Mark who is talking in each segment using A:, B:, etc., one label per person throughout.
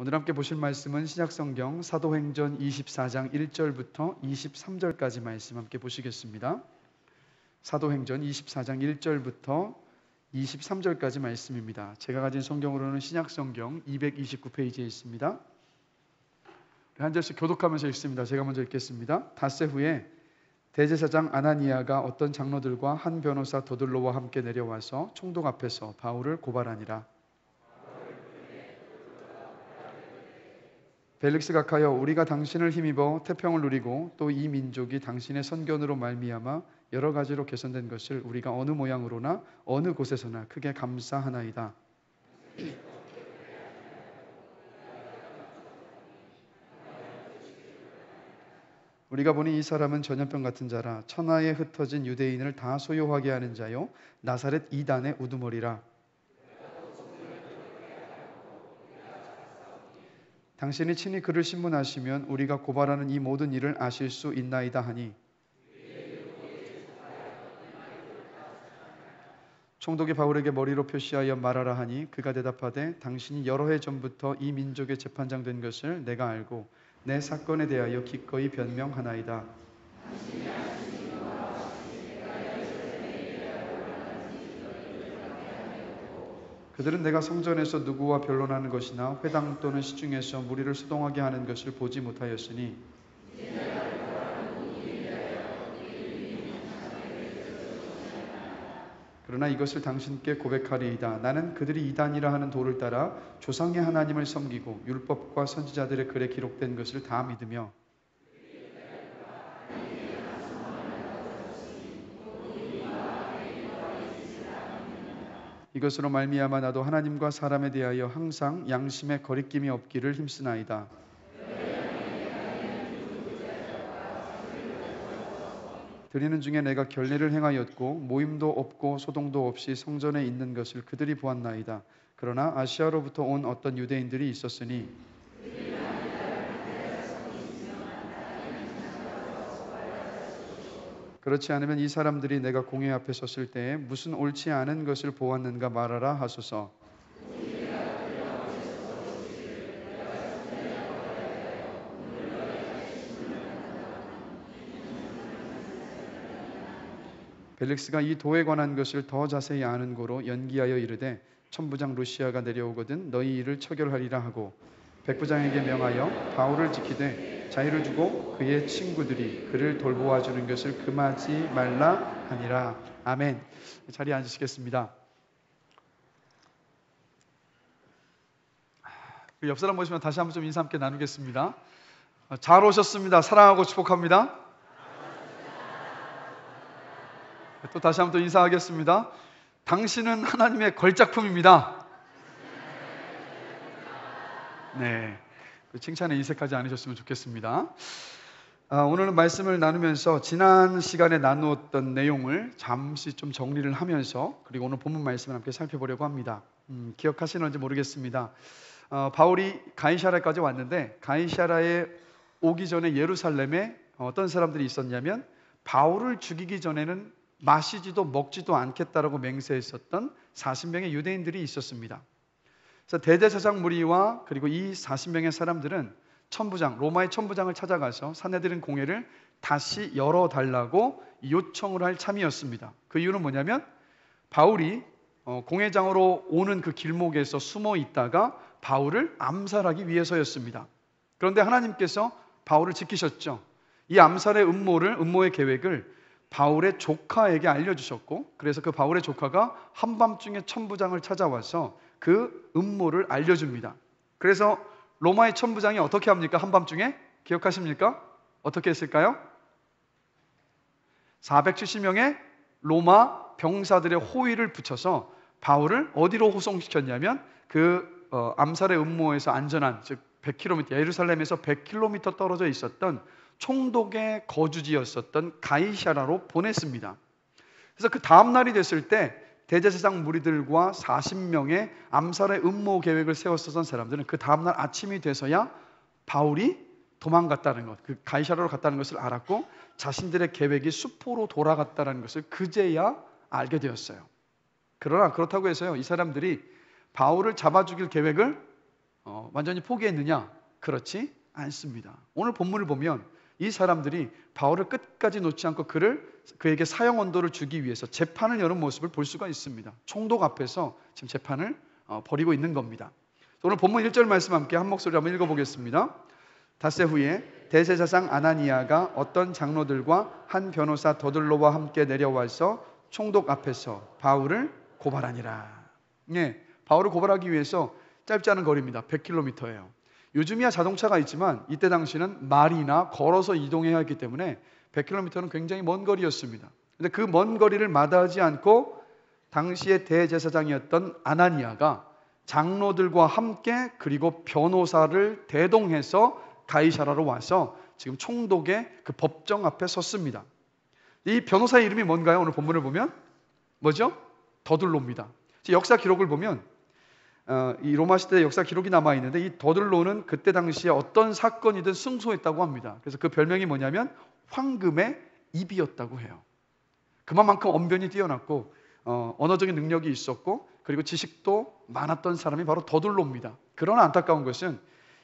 A: 오늘 함께 보실 말씀은 신약성경 사도행전 24장 1절부터 23절까지 말씀 함께 보시겠습니다. 사도행전 24장 1절부터 23절까지 말씀입니다. 제가 가진 성경으로는 신약성경 229페이지에 있습니다. 한 절씩 교독하면서 읽습니다. 제가 먼저 읽겠습니다. 닷새 후에 대제사장 아나니아가 어떤 장로들과 한 변호사 도들로와 함께 내려와서 총독 앞에서 바울을 고발하니라. 벨릭스가 가여 우리가 당신을 힘입어 태평을 누리고 또 이 민족이 당신의 선견으로 말미암아 여러 가지로 개선된 것을 우리가 어느 모양으로나 어느 곳에서나 크게 감사하나이다. 우리가 보니 이 사람은 전염병 같은 자라 천하에 흩어진 유대인을 다 소요하게 하는 자요 나사렛 이단의 우두머리라. 당신이 친히 그를 신문하시면 우리가 고발하는 이 모든 일을 아실 수 있나이다 하니 총독이 바울에게 머리로 표시하여 말하라 하니 그가 대답하되 당신이 여러 해 전부터 이 민족의 재판장 된 것을 내가 알고 내 사건에 대하여 기꺼이 변명하나이다. 그들은 내가 성전에서 누구와 변론하는 것이나 회당 또는 시중에서 무리를 수동하게 하는 것을 보지 못하였으니 그러나 이것을 당신께 고백하리이다. 나는 그들이 이단이라 하는 도를 따라 조상의 하나님을 섬기고 율법과 선지자들의 글에 기록된 것을 다 믿으며 이것으로 말미암아 나도 하나님과 사람에 대하여 항상 양심에 거리낌이 없기를 힘쓰나이다. 드리는 중에 내가 결례를 행하였고 모임도 없고 소동도 없이 성전에 있는 것을 그들이 보았나이다. 그러나 아시아로부터 온 어떤 유대인들이 있었으니 그렇지 않으면 이 사람들이 내가 공회 앞에 섰을 때에 무슨 옳지 않은 것을 보았는가 말하라 하소서. 벨릭스가 이 도에 관한 것을 더 자세히 아는 고로 연기하여 이르되 천부장 루시아가 내려오거든 너희 일을 처결하리라 하고 백부장에게 명하여 바울을 지키되 자유를 주고 그의 친구들이 그를 돌보아 주는 것을 금하지 말라 하니라. 아멘. 자리에 앉으시겠습니다. 옆 사람 보시면 다시 한번 좀 인사 함께 나누겠습니다. 잘 오셨습니다. 사랑하고 축복합니다. 또 다시 한번 또 인사하겠습니다. 당신은 하나님의 걸작품입니다. 네, 칭찬에 인색하지 않으셨으면 좋겠습니다. 오늘은 말씀을 나누면서 지난 시간에 나누었던 내용을 잠시 좀 정리를 하면서 그리고 오늘 본문 말씀을 함께 살펴보려고 합니다. 기억하시는지 모르겠습니다. 바울이 가이사랴까지 왔는데 가이사랴에 오기 전에 예루살렘에 어떤 사람들이 있었냐면 바울을 죽이기 전에는 마시지도 먹지도 않겠다라고 맹세했었던 40명의 유대인들이 있었습니다. 그래서 대제사장 무리와 그리고 이 40명의 사람들은 천부장, 로마의 천부장을 찾아가서 산헤드린 공회를 다시 열어달라고 요청을 할 참이었습니다. 그 이유는 뭐냐면 바울이 공회장으로 오는 그 길목에서 숨어 있다가 바울을 암살하기 위해서였습니다. 그런데 하나님께서 바울을 지키셨죠. 이 암살의 음모의 계획을 바울의 조카에게 알려주셨고 그래서 그 바울의 조카가 한밤중에 천부장을 찾아와서 그 음모를 알려줍니다. 그래서 로마의 천부장이 어떻게 합니까? 한밤중에? 기억하십니까? 어떻게 했을까요? 470명의 로마 병사들의 호위를 붙여서 바울을 어디로 호송시켰냐면 그 암살의 음모에서 안전한 즉 100km 예루살렘에서 100km 떨어져 있었던 총독의 거주지였었던 가이사랴로 보냈습니다. 그래서 그 다음 날이 됐을 때 대제사장 무리들과 40명의 암살의 음모 계획을 세웠었던 사람들은 그 다음 날 아침이 돼서야 바울이 도망갔다는 것, 그 가이사랴로 갔다는 것을 알았고 자신들의 계획이 수포로 돌아갔다는 것을 그제야 알게 되었어요. 그러나 그렇다고 해서요 이 사람들이 바울을 잡아 죽일 계획을 완전히 포기했느냐? 그렇지 않습니다. 오늘 본문을 보면 이 사람들이 바울을 끝까지 놓지 않고 그에게 사형 언도를 주기 위해서 재판을 여는 모습을 볼 수가 있습니다. 총독 앞에서 지금 재판을 벌이고 있는 겁니다. 오늘 본문 1절 말씀 함께 한 목소리 한번 읽어보겠습니다. 닷새 후에 대제사장 아나니아가 어떤 장로들과 한 변호사 더들로와 함께 내려와서 총독 앞에서 바울을 고발하니라. 네, 바울을 고발하기 위해서 짧지 않은 거리입니다. 100km예요. 요즘이야 자동차가 있지만 이때 당시는 말이나 걸어서 이동해야 했기 때문에 100km는 굉장히 먼 거리였습니다. 근데 그 먼 거리를 마다하지 않고 당시의 대제사장이었던 아나니아가 장로들과 함께 그리고 변호사를 대동해서 가이사라로 와서 지금 총독의 그 법정 앞에 섰습니다. 이 변호사의 이름이 뭔가요? 오늘 본문을 보면 뭐죠? 더들로입니다. 역사 기록을 보면 이 로마 시대 역사 기록이 남아 있는데 이 더들로는 그때 당시에 어떤 사건이든 승소했다고 합니다. 그래서 그 별명이 뭐냐면 황금의 입이었다고 해요. 그만큼 언변이 뛰어났고 언어적인 능력이 있었고 그리고 지식도 많았던 사람이 바로 더들로입니다. 그러나 안타까운 것은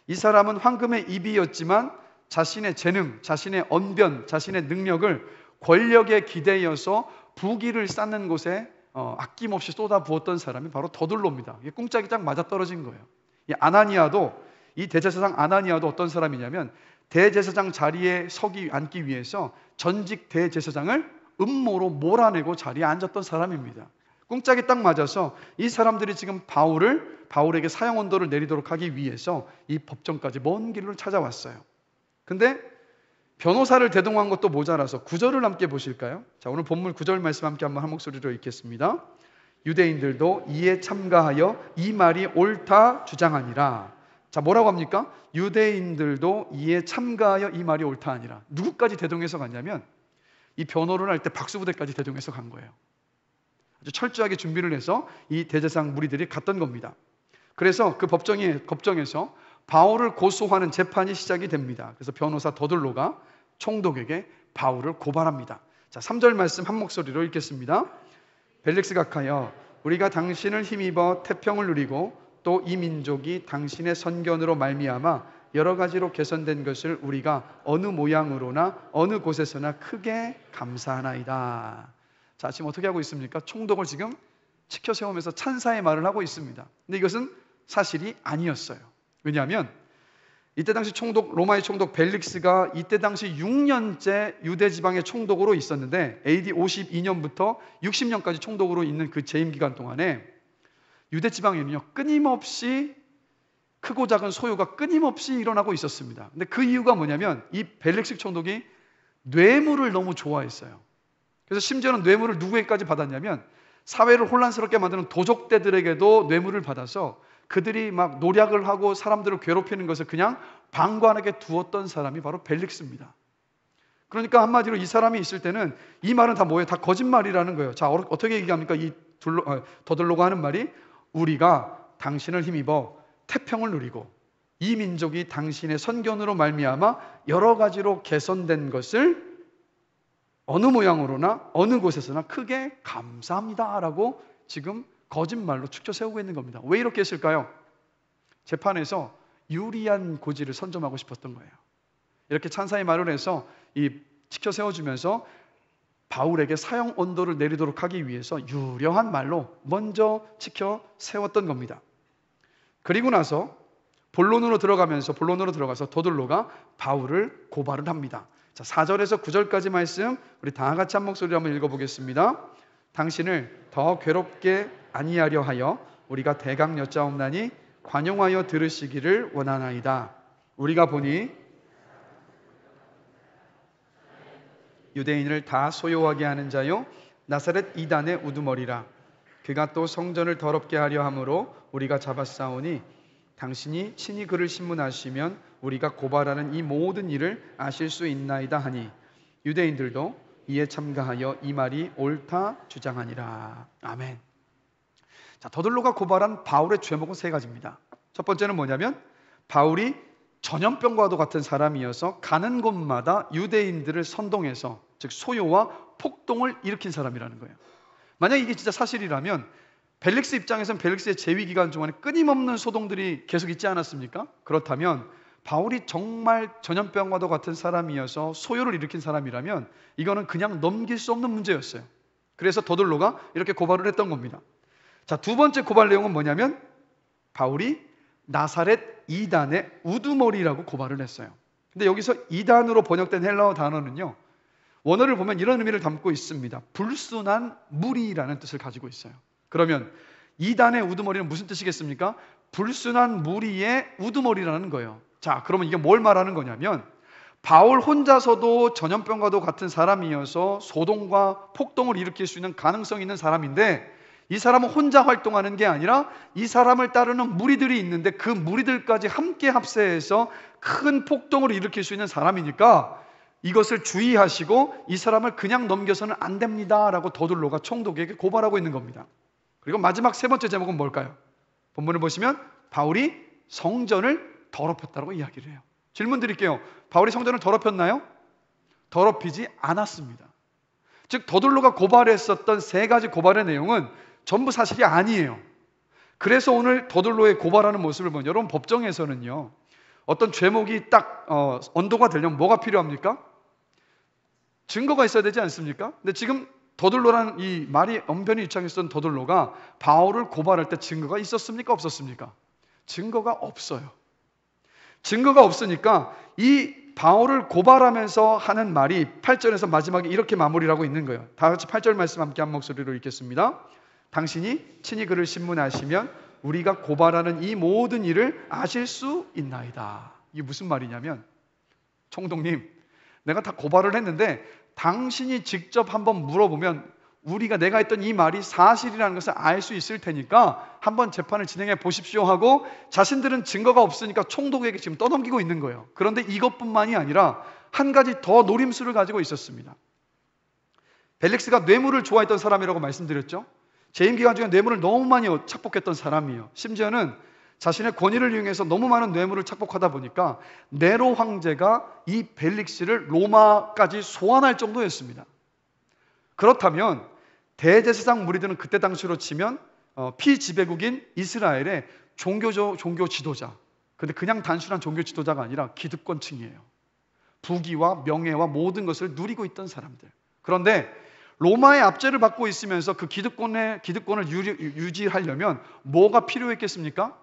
A: 이 사람은 황금의 입이었지만 자신의 재능, 자신의 언변, 자신의 능력을 권력에 기대어서 부귀를 쌓는 곳에 아낌없이 쏟아부었던 사람이 바로 더들로입니다. 이게 꿍짝이 딱 맞아떨어진 거예요. 이 대제사장 아나니아도 어떤 사람이냐면 대제사장 자리에 앉기 위해서 전직 대제사장을 음모로 몰아내고 자리에 앉았던 사람입니다. 꿍짝이 딱 맞아서 이 사람들이 지금 바울에게 사형 언도를 내리도록 하기 위해서 이 법정까지 먼 길을 찾아왔어요. 근데 변호사를 대동한 것도 모자라서 9절을 함께 보실까요? 자, 오늘 본문 9절 말씀 함께 한번 한 목소리로 읽겠습니다. 유대인들도 이에 참가하여 이 말이 옳다 주장하니라. 자, 뭐라고 합니까? 유대인들도 이에 참가하여 이 말이 옳다 하니라. 누구까지 대동해서 갔냐면 이 변호를 할 때 박수부대까지 대동해서 간 거예요. 아주 철저하게 준비를 해서 이 대제사장 무리들이 갔던 겁니다. 그래서 그 법정에서 바울을 고소하는 재판이 시작이 됩니다. 그래서 변호사 더들로가 총독에게 바울을 고발합니다. 자, 3절 말씀 한 목소리로 읽겠습니다. 벨릭스가 하여 우리가 당신을 힘입어 태평을 누리고 또 이 민족이 당신의 선견으로 말미암아 여러 가지로 개선된 것을 우리가 어느 모양으로나 어느 곳에서나 크게 감사하나이다. 자, 지금 어떻게 하고 있습니까? 총독을 지금 치켜 세우면서 찬사의 말을 하고 있습니다. 근데 이것은 사실이 아니었어요. 왜냐하면 이때 당시 로마의 총독 벨릭스가 이때 당시 6년째 유대 지방의 총독으로 있었는데 AD 52년부터 60년까지 총독으로 있는 그 재임 기간 동안에 유대 지방에는요 끊임없이 크고 작은 소요가 끊임없이 일어나고 있었습니다. 근데 그 이유가 뭐냐면 이 벨릭스 총독이 뇌물을 너무 좋아했어요. 그래서 심지어는 뇌물을 누구에게까지 받았냐면 사회를 혼란스럽게 만드는 도적대들에게도 뇌물을 받아서 그들이 막 노략을 하고 사람들을 괴롭히는 것을 그냥 방관하게 두었던 사람이 바로 벨릭스입니다. 그러니까 한마디로 이 사람이 있을 때는 이 말은 다 뭐예요? 다 거짓말이라는 거예요. 자, 어떻게 얘기합니까? 더들로가 하는 말이 우리가 당신을 힘입어 태평을 누리고 이 민족이 당신의 선견으로 말미암아 여러 가지로 개선된 것을 어느 모양으로나 어느 곳에서나 크게 감사합니다라고 지금 거짓말로 축쳐 세우고 있는 겁니다. 왜 이렇게 했을까요? 재판에서 유리한 고지를 선점하고 싶었던 거예요. 이렇게 찬사의 말을 해서 치켜 세워주면서 바울에게 사형 언도를 내리도록 하기 위해서 유려한 말로 먼저 치켜 세웠던 겁니다. 그리고 나서 본론으로 들어가서 더들로가 바울을 고발을 합니다. 자, 4절에서 9절까지 말씀 우리 다 같이 한 목소리로 한번 읽어보겠습니다. 당신을 더 괴롭게 아니하려 하여 우리가 대강 여짜옵나니 관용하여 들으시기를 원하나이다. 우리가 보니 유대인을 다 소요하게 하는 자요 나사렛 이단의 우두머리라. 그가 또 성전을 더럽게 하려 함으로 우리가 잡았사오니 당신이 친히 그를 신문하시면 우리가 고발하는 이 모든 일을 아실 수 있나이다 하니 유대인들도 이에 참가하여 이 말이 옳다 주장하니라. 아멘. 자, 더들로가 고발한 바울의 죄목은 세 가지입니다. 첫 번째는 뭐냐면 바울이 전염병과도 같은 사람이어서 가는 곳마다 유대인들을 선동해서 즉 소요와 폭동을 일으킨 사람이라는 거예요. 만약 이게 진짜 사실이라면 벨릭스 입장에서는 벨릭스의 재위 기간 동안에 끊임없는 소동들이 계속 있지 않았습니까? 그렇다면 바울이 정말 전염병과도 같은 사람이어서 소요를 일으킨 사람이라면 이거는 그냥 넘길 수 없는 문제였어요. 그래서 더들로가 이렇게 고발을 했던 겁니다. 자, 두 번째 고발 내용은 뭐냐면 바울이 나사렛 이단의 우두머리라고 고발을 했어요. 근데 여기서 이단으로 번역된 헬라어 단어는요, 원어를 보면 이런 의미를 담고 있습니다. 불순한 무리라는 뜻을 가지고 있어요. 그러면 이단의 우두머리는 무슨 뜻이겠습니까? 불순한 무리의 우두머리라는 거예요. 자, 그러면 이게 뭘 말하는 거냐면 바울 혼자서도 전염병과도 같은 사람이어서 소동과 폭동을 일으킬 수 있는 가능성이 있는 사람인데, 이 사람은 혼자 활동하는 게 아니라 이 사람을 따르는 무리들이 있는데 그 무리들까지 함께 합세해서 큰 폭동을 일으킬 수 있는 사람이니까 이것을 주의하시고 이 사람을 그냥 넘겨서는 안 됩니다 라고 더둘로가 총독에게 고발하고 있는 겁니다. 그리고 마지막 세 번째 제목은 뭘까요? 본문을 보시면 바울이 성전을 더럽혔다고 이야기를 해요. 질문 드릴게요. 바울이 성전을 더럽혔나요? 더럽히지 않았습니다. 즉 더둘로가 고발했었던 세 가지 고발의 내용은 전부 사실이 아니에요. 그래서 오늘 더둘로의 고발하는 모습을 보면, 여러분 법정에서는요, 어떤 죄목이 딱 언도가 되려면 뭐가 필요합니까? 증거가 있어야 되지 않습니까? 근데 지금 더둘로라는 이 말이 언변이 유창했던 더둘로가 바울을 고발할 때 증거가 있었습니까? 없었습니까? 증거가 없어요. 증거가 없으니까 이 바울을 고발하면서 하는 말이 8절에서 마지막에 이렇게 마무리를 하고 있는 거예요. 다 같이 8절 말씀 함께 한 목소리로 읽겠습니다. 당신이 친히 그를 신문하시면 우리가 고발하는 이 모든 일을 아실 수 있나이다. 이게 무슨 말이냐면, 총독님, 내가 다 고발을 했는데 당신이 직접 한번 물어보면 내가 했던 이 말이 사실이라는 것을 알 수 있을 테니까 한번 재판을 진행해 보십시오 하고, 자신들은 증거가 없으니까 총독에게 지금 떠넘기고 있는 거예요. 그런데 이것뿐만이 아니라 한 가지 더 노림수를 가지고 있었습니다. 벨릭스가 뇌물을 좋아했던 사람이라고 말씀드렸죠. 재임 기간 중에 뇌물을 너무 많이 착복했던 사람이에요. 심지어는 자신의 권위를 이용해서 너무 많은 뇌물을 착복하다 보니까 네로 황제가 이 벨릭스를 로마까지 소환할 정도였습니다. 그렇다면 대제사장 무리들은 그때 당시로 치면 피지배국인 이스라엘의 종교 지도자, 근데 그냥 단순한 종교 지도자가 아니라 기득권층이에요. 부귀와 명예와 모든 것을 누리고 있던 사람들. 그런데 로마의 압제를 받고 있으면서 그 기득권을 유지하려면 뭐가 필요했겠습니까?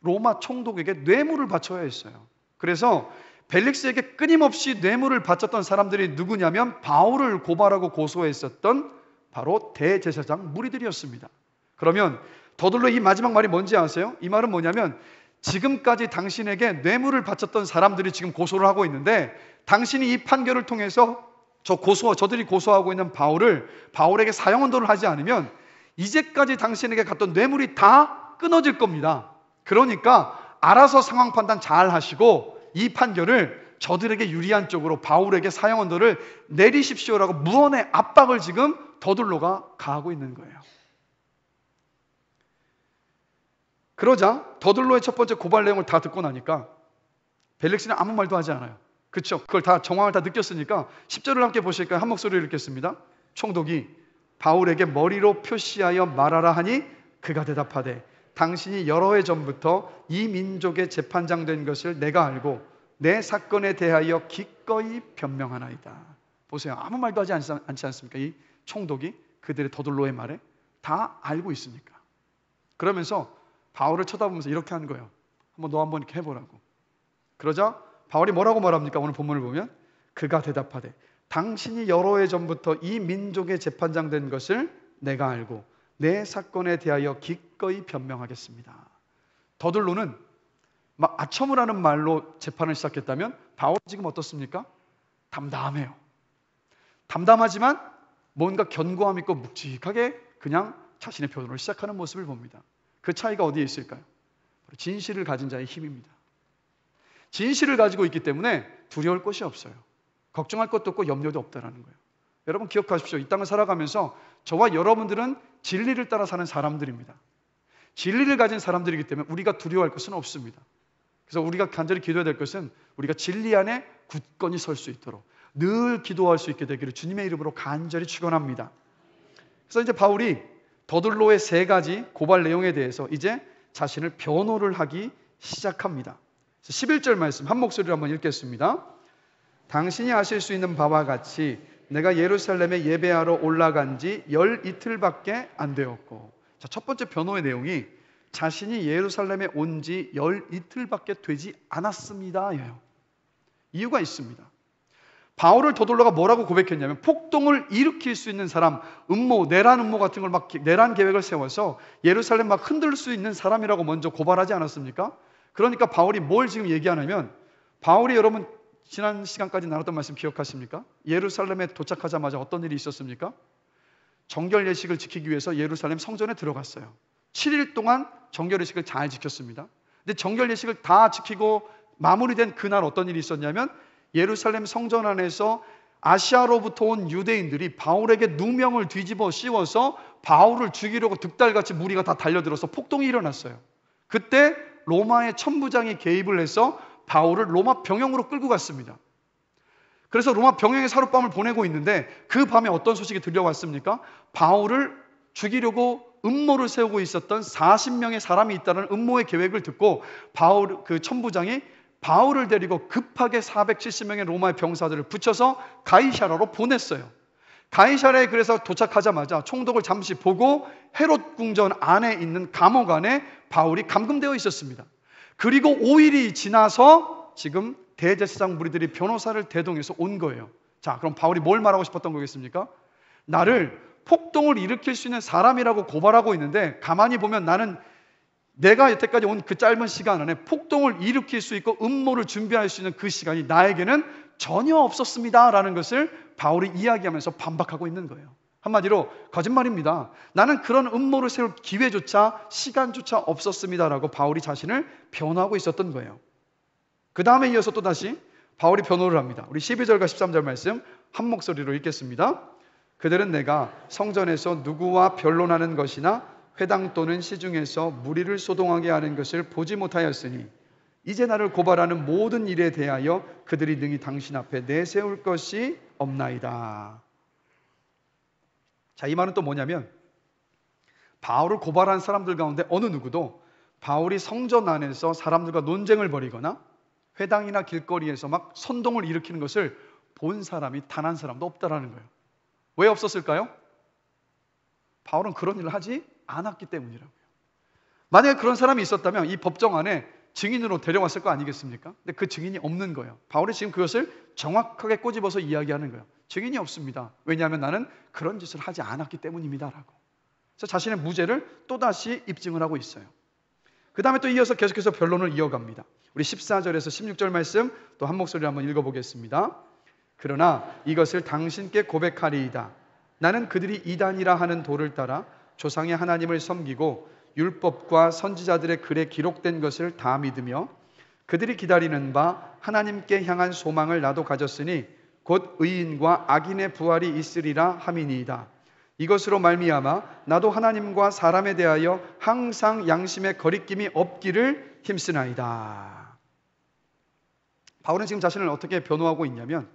A: 로마 총독에게 뇌물을 바쳐야 했어요. 그래서 벨릭스에게 끊임없이 뇌물을 바쳤던 사람들이 누구냐면 바울을 고발하고 고소했었던 바로 대제사장 무리들이었습니다. 그러면 더둘로 이 마지막 말이 뭔지 아세요? 이 말은 뭐냐면, 지금까지 당신에게 뇌물을 바쳤던 사람들이 지금 고소를 하고 있는데, 당신이 이 판결을 통해서 저들이 고소하고 있는 바울에게 사형언도를 하지 않으면 이제까지 당신에게 갔던 뇌물이 다 끊어질 겁니다. 그러니까 알아서 상황 판단 잘 하시고 이 판결을 저들에게 유리한 쪽으로 바울에게 사형언도를 내리십시오라고 무언의 압박을 지금 더둘로가 가하고 있는 거예요. 그러자 더둘로의 첫 번째 고발 내용을 다 듣고 나니까 벨릭스는 아무 말도 하지 않아요. 그렇죠? 그걸 다 정황을 다 느꼈으니까 10절을 함께 보실까요? 한 목소리로 읽겠습니다. 총독이 바울에게 머리로 표시하여 말하라 하니 그가 대답하되, 당신이 여러 해 전부터 이 민족의 재판장 된 것을 내가 알고 내 사건에 대하여 기꺼이 변명하나이다. 보세요. 아무 말도 하지 않지 않습니까? 이 총독이 그들의 더둘로의 말에 다 알고 있으니까. 그러면서 바울을 쳐다보면서 이렇게 하는 거예요. 너 한번 이렇게 해보라고. 그러자 바울이 뭐라고 말합니까? 오늘 본문을 보면 그가 대답하되, 당신이 여러 해 전부터 이 민족의 재판장 된 것을 내가 알고 내 사건에 대하여 기꺼이 변명하겠습니다. 더둘로는 막 아첨을 말로 재판을 시작했다면 바울은 지금 어떻습니까? 담담해요. 담담하지만 뭔가 견고함 있고 묵직하게 그냥 자신의 변호를 시작하는 모습을 봅니다. 그 차이가 어디에 있을까요? 진실을 가진 자의 힘입니다. 진실을 가지고 있기 때문에 두려울 것이 없어요. 걱정할 것도 없고 염려도 없다라는 거예요. 여러분 기억하십시오. 이 땅을 살아가면서 저와 여러분들은 진리를 따라 사는 사람들입니다. 진리를 가진 사람들이기 때문에 우리가 두려워할 것은 없습니다. 그래서 우리가 간절히 기도해야 될 것은 우리가 진리 안에 굳건히 설 수 있도록 늘 기도할 수 있게 되기를 주님의 이름으로 간절히 축원합니다. 그래서 이제 바울이 더들로의 세 가지 고발 내용에 대해서 이제 자신을 변호를 하기 시작합니다. 11절 말씀 한 목소리로 한번 읽겠습니다. 당신이 아실 수 있는 바와 같이 내가 예루살렘에 예배하러 올라간 지 열 이틀밖에 안 되었고, 자, 첫 번째 변호의 내용이 자신이 예루살렘에 온 지 열 이틀밖에 되지 않았습니다. 이유가 있습니다. 바울을 더돌로가 뭐라고 고백했냐면 폭동을 일으킬 수 있는 사람, 내란 음모 같은 걸 막 내란 계획을 세워서 예루살렘 막 흔들 수 있는 사람이라고 먼저 고발하지 않았습니까? 그러니까 바울이 뭘 지금 얘기하냐면, 바울이 여러분 지난 시간까지 나눴던 말씀 기억하십니까? 예루살렘에 도착하자마자 어떤 일이 있었습니까? 정결 예식을 지키기 위해서 예루살렘 성전에 들어갔어요. 7일 동안 정결 예식을 잘 지켰습니다. 근데 정결 예식을 다 지키고 마무리된 그날 어떤 일이 있었냐면, 예루살렘 성전 안에서 아시아로부터 온 유대인들이 바울에게 누명을 뒤집어 씌워서 바울을 죽이려고 득달같이 무리가 다 달려들어서 폭동이 일어났어요. 그때 로마의 천부장이 개입을 해서 바울을 로마 병영으로 끌고 갔습니다. 그래서 로마 병영에 하룻밤을 보내고 있는데 그 밤에 어떤 소식이 들려왔습니까? 바울을 죽이려고 음모를 세우고 있었던 40명의 사람이 있다는 음모의 계획을 듣고 그 천부장이 바울을 데리고 급하게 470명의 로마의 병사들을 붙여서 가이사라로 보냈어요. 가이사라에 그래서 도착하자마자 총독을 잠시 보고 헤롯 궁전 안에 있는 감옥 안에 바울이 감금되어 있었습니다. 그리고 5일이 지나서 지금 대제사장 무리들이 변호사를 대동해서 온 거예요. 자, 그럼 바울이 뭘 말하고 싶었던 거겠습니까? 나를 폭동을 일으킬 수 있는 사람이라고 고발하고 있는데, 가만히 보면 나는 내가 여태까지 온 그 짧은 시간 안에 폭동을 일으킬 수 있고 음모를 준비할 수 있는 그 시간이 나에게는 전혀 없었습니다 라는 것을 바울이 이야기하면서 반박하고 있는 거예요. 한마디로 거짓말입니다. 나는 그런 음모를 세울 기회조차 시간조차 없었습니다 라고 바울이 자신을 변호하고 있었던 거예요. 그 다음에 이어서 또다시 바울이 변호를 합니다. 우리 12절과 13절 말씀 한 목소리로 읽겠습니다. 그들은 내가 성전에서 누구와 변론하는 것이나 회당 또는 시중에서 무리를 소동하게 하는 것을 보지 못하였으니 이제 나를 고발하는 모든 일에 대하여 그들이 능히 당신 앞에 내세울 것이 없나이다. 자, 이 말은 또 뭐냐면, 바울을 고발한 사람들 가운데 어느 누구도 바울이 성전 안에서 사람들과 논쟁을 벌이거나 회당이나 길거리에서 막 선동을 일으키는 것을 본 사람이 단 한 사람도 없다라는 거예요. 왜 없었을까요? 바울은 그런 일을 하지 않았기 때문이라고요. 만약에 그런 사람이 있었다면 이 법정 안에 증인으로 데려왔을 거 아니겠습니까? 근데 그 증인이 없는 거예요. 바울이 지금 그것을 정확하게 꼬집어서 이야기하는 거예요. 증인이 없습니다. 왜냐하면 나는 그런 짓을 하지 않았기 때문입니다 라고. 그래서 자신의 무죄를 또다시 입증을 하고 있어요. 그 다음에 또 이어서 계속해서 변론을 이어갑니다. 우리 14절에서 16절 말씀 또 한 목소리로 한번 읽어보겠습니다. 그러나 이것을 당신께 고백하리이다. 나는 그들이 이단이라 하는 도를 따라 조상의 하나님을 섬기고 율법과 선지자들의 글에 기록된 것을 다 믿으며 그들이 기다리는 바 하나님께 향한 소망을 나도 가졌으니 곧 의인과 악인의 부활이 있으리라 함이니이다. 이것으로 말미암아 나도 하나님과 사람에 대하여 항상 양심의 거리낌이 없기를 힘쓰나이다. 바울은 지금 자신을 어떻게 변호하고 있냐면,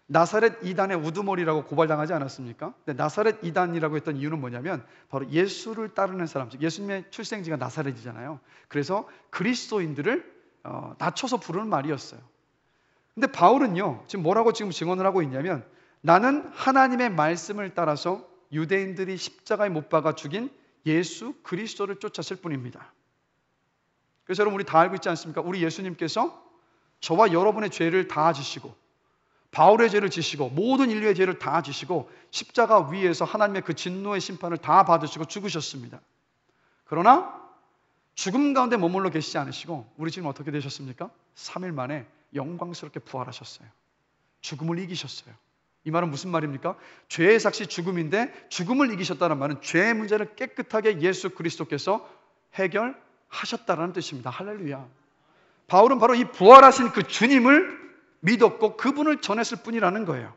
A: 나사렛 이단의 우두머리라고 고발당하지 않았습니까? 근데 나사렛 이단이라고 했던 이유는 뭐냐면 바로 예수를 따르는 사람, 즉 예수님의 출생지가 나사렛이잖아요. 그래서 그리스도인들을 낮춰서 부르는 말이었어요. 근데 바울은요, 지금 뭐라고 지금 증언을 하고 있냐면, 나는 하나님의 말씀을 따라서 유대인들이 십자가에 못 박아 죽인 예수 그리스도를 쫓았을 뿐입니다. 그래서 여러분, 우리 다 알고 있지 않습니까? 우리 예수님께서 저와 여러분의 죄를 다 지시고 바울의 죄를 지시고 모든 인류의 죄를 다 지시고 십자가 위에서 하나님의 그 진노의 심판을 다 받으시고 죽으셨습니다. 그러나 죽음 가운데 머물러 계시지 않으시고 우리 지금 어떻게 되셨습니까? 3일 만에 영광스럽게 부활하셨어요. 죽음을 이기셨어요. 이 말은 무슨 말입니까? 죄의 삭시 죽음인데 죽음을 이기셨다는 말은 죄의 문제를 깨끗하게 예수 그리스도께서 해결하셨다는 뜻입니다. 할렐루야. 바울은 바로 이 부활하신 그 주님을 믿었고 그분을 전했을 뿐이라는 거예요.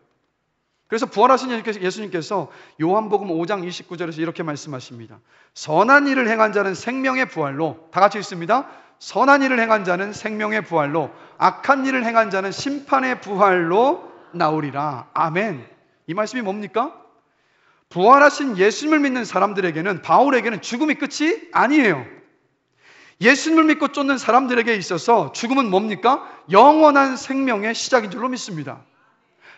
A: 그래서 부활하신 예수님께서 요한복음 5장 29절에서 이렇게 말씀하십니다. 선한 일을 행한 자는 생명의 부활로, 다 같이 읽습니다. 선한 일을 행한 자는 생명의 부활로, 악한 일을 행한 자는 심판의 부활로 나오리라. 아멘. 이 말씀이 뭡니까? 부활하신 예수님을 믿는 사람들에게는, 바울에게는 죽음이 끝이 아니에요. 예수님을 믿고 쫓는 사람들에게 있어서 죽음은 뭡니까? 영원한 생명의 시작인 줄로 믿습니다.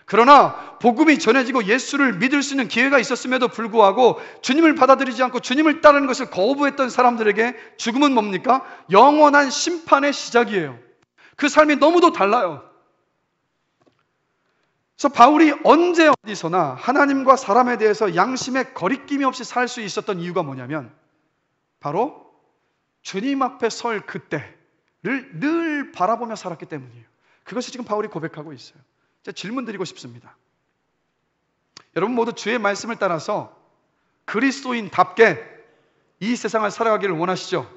A: 그러나 복음이 전해지고 예수를 믿을 수 있는 기회가 있었음에도 불구하고 주님을 받아들이지 않고 주님을 따르는 것을 거부했던 사람들에게 죽음은 뭡니까? 영원한 심판의 시작이에요. 그 삶이 너무도 달라요. 그래서 바울이 언제 어디서나 하나님과 사람에 대해서 양심의 거리낌이 없이 살 수 있었던 이유가 뭐냐면 바로 주님 앞에 설 그때를 늘 바라보며 살았기 때문이에요. 그것이 지금 바울이 고백하고 있어요. 제가 질문 드리고 싶습니다. 여러분 모두 주의 말씀을 따라서 그리스도인답게 이 세상을 살아가기를 원하시죠?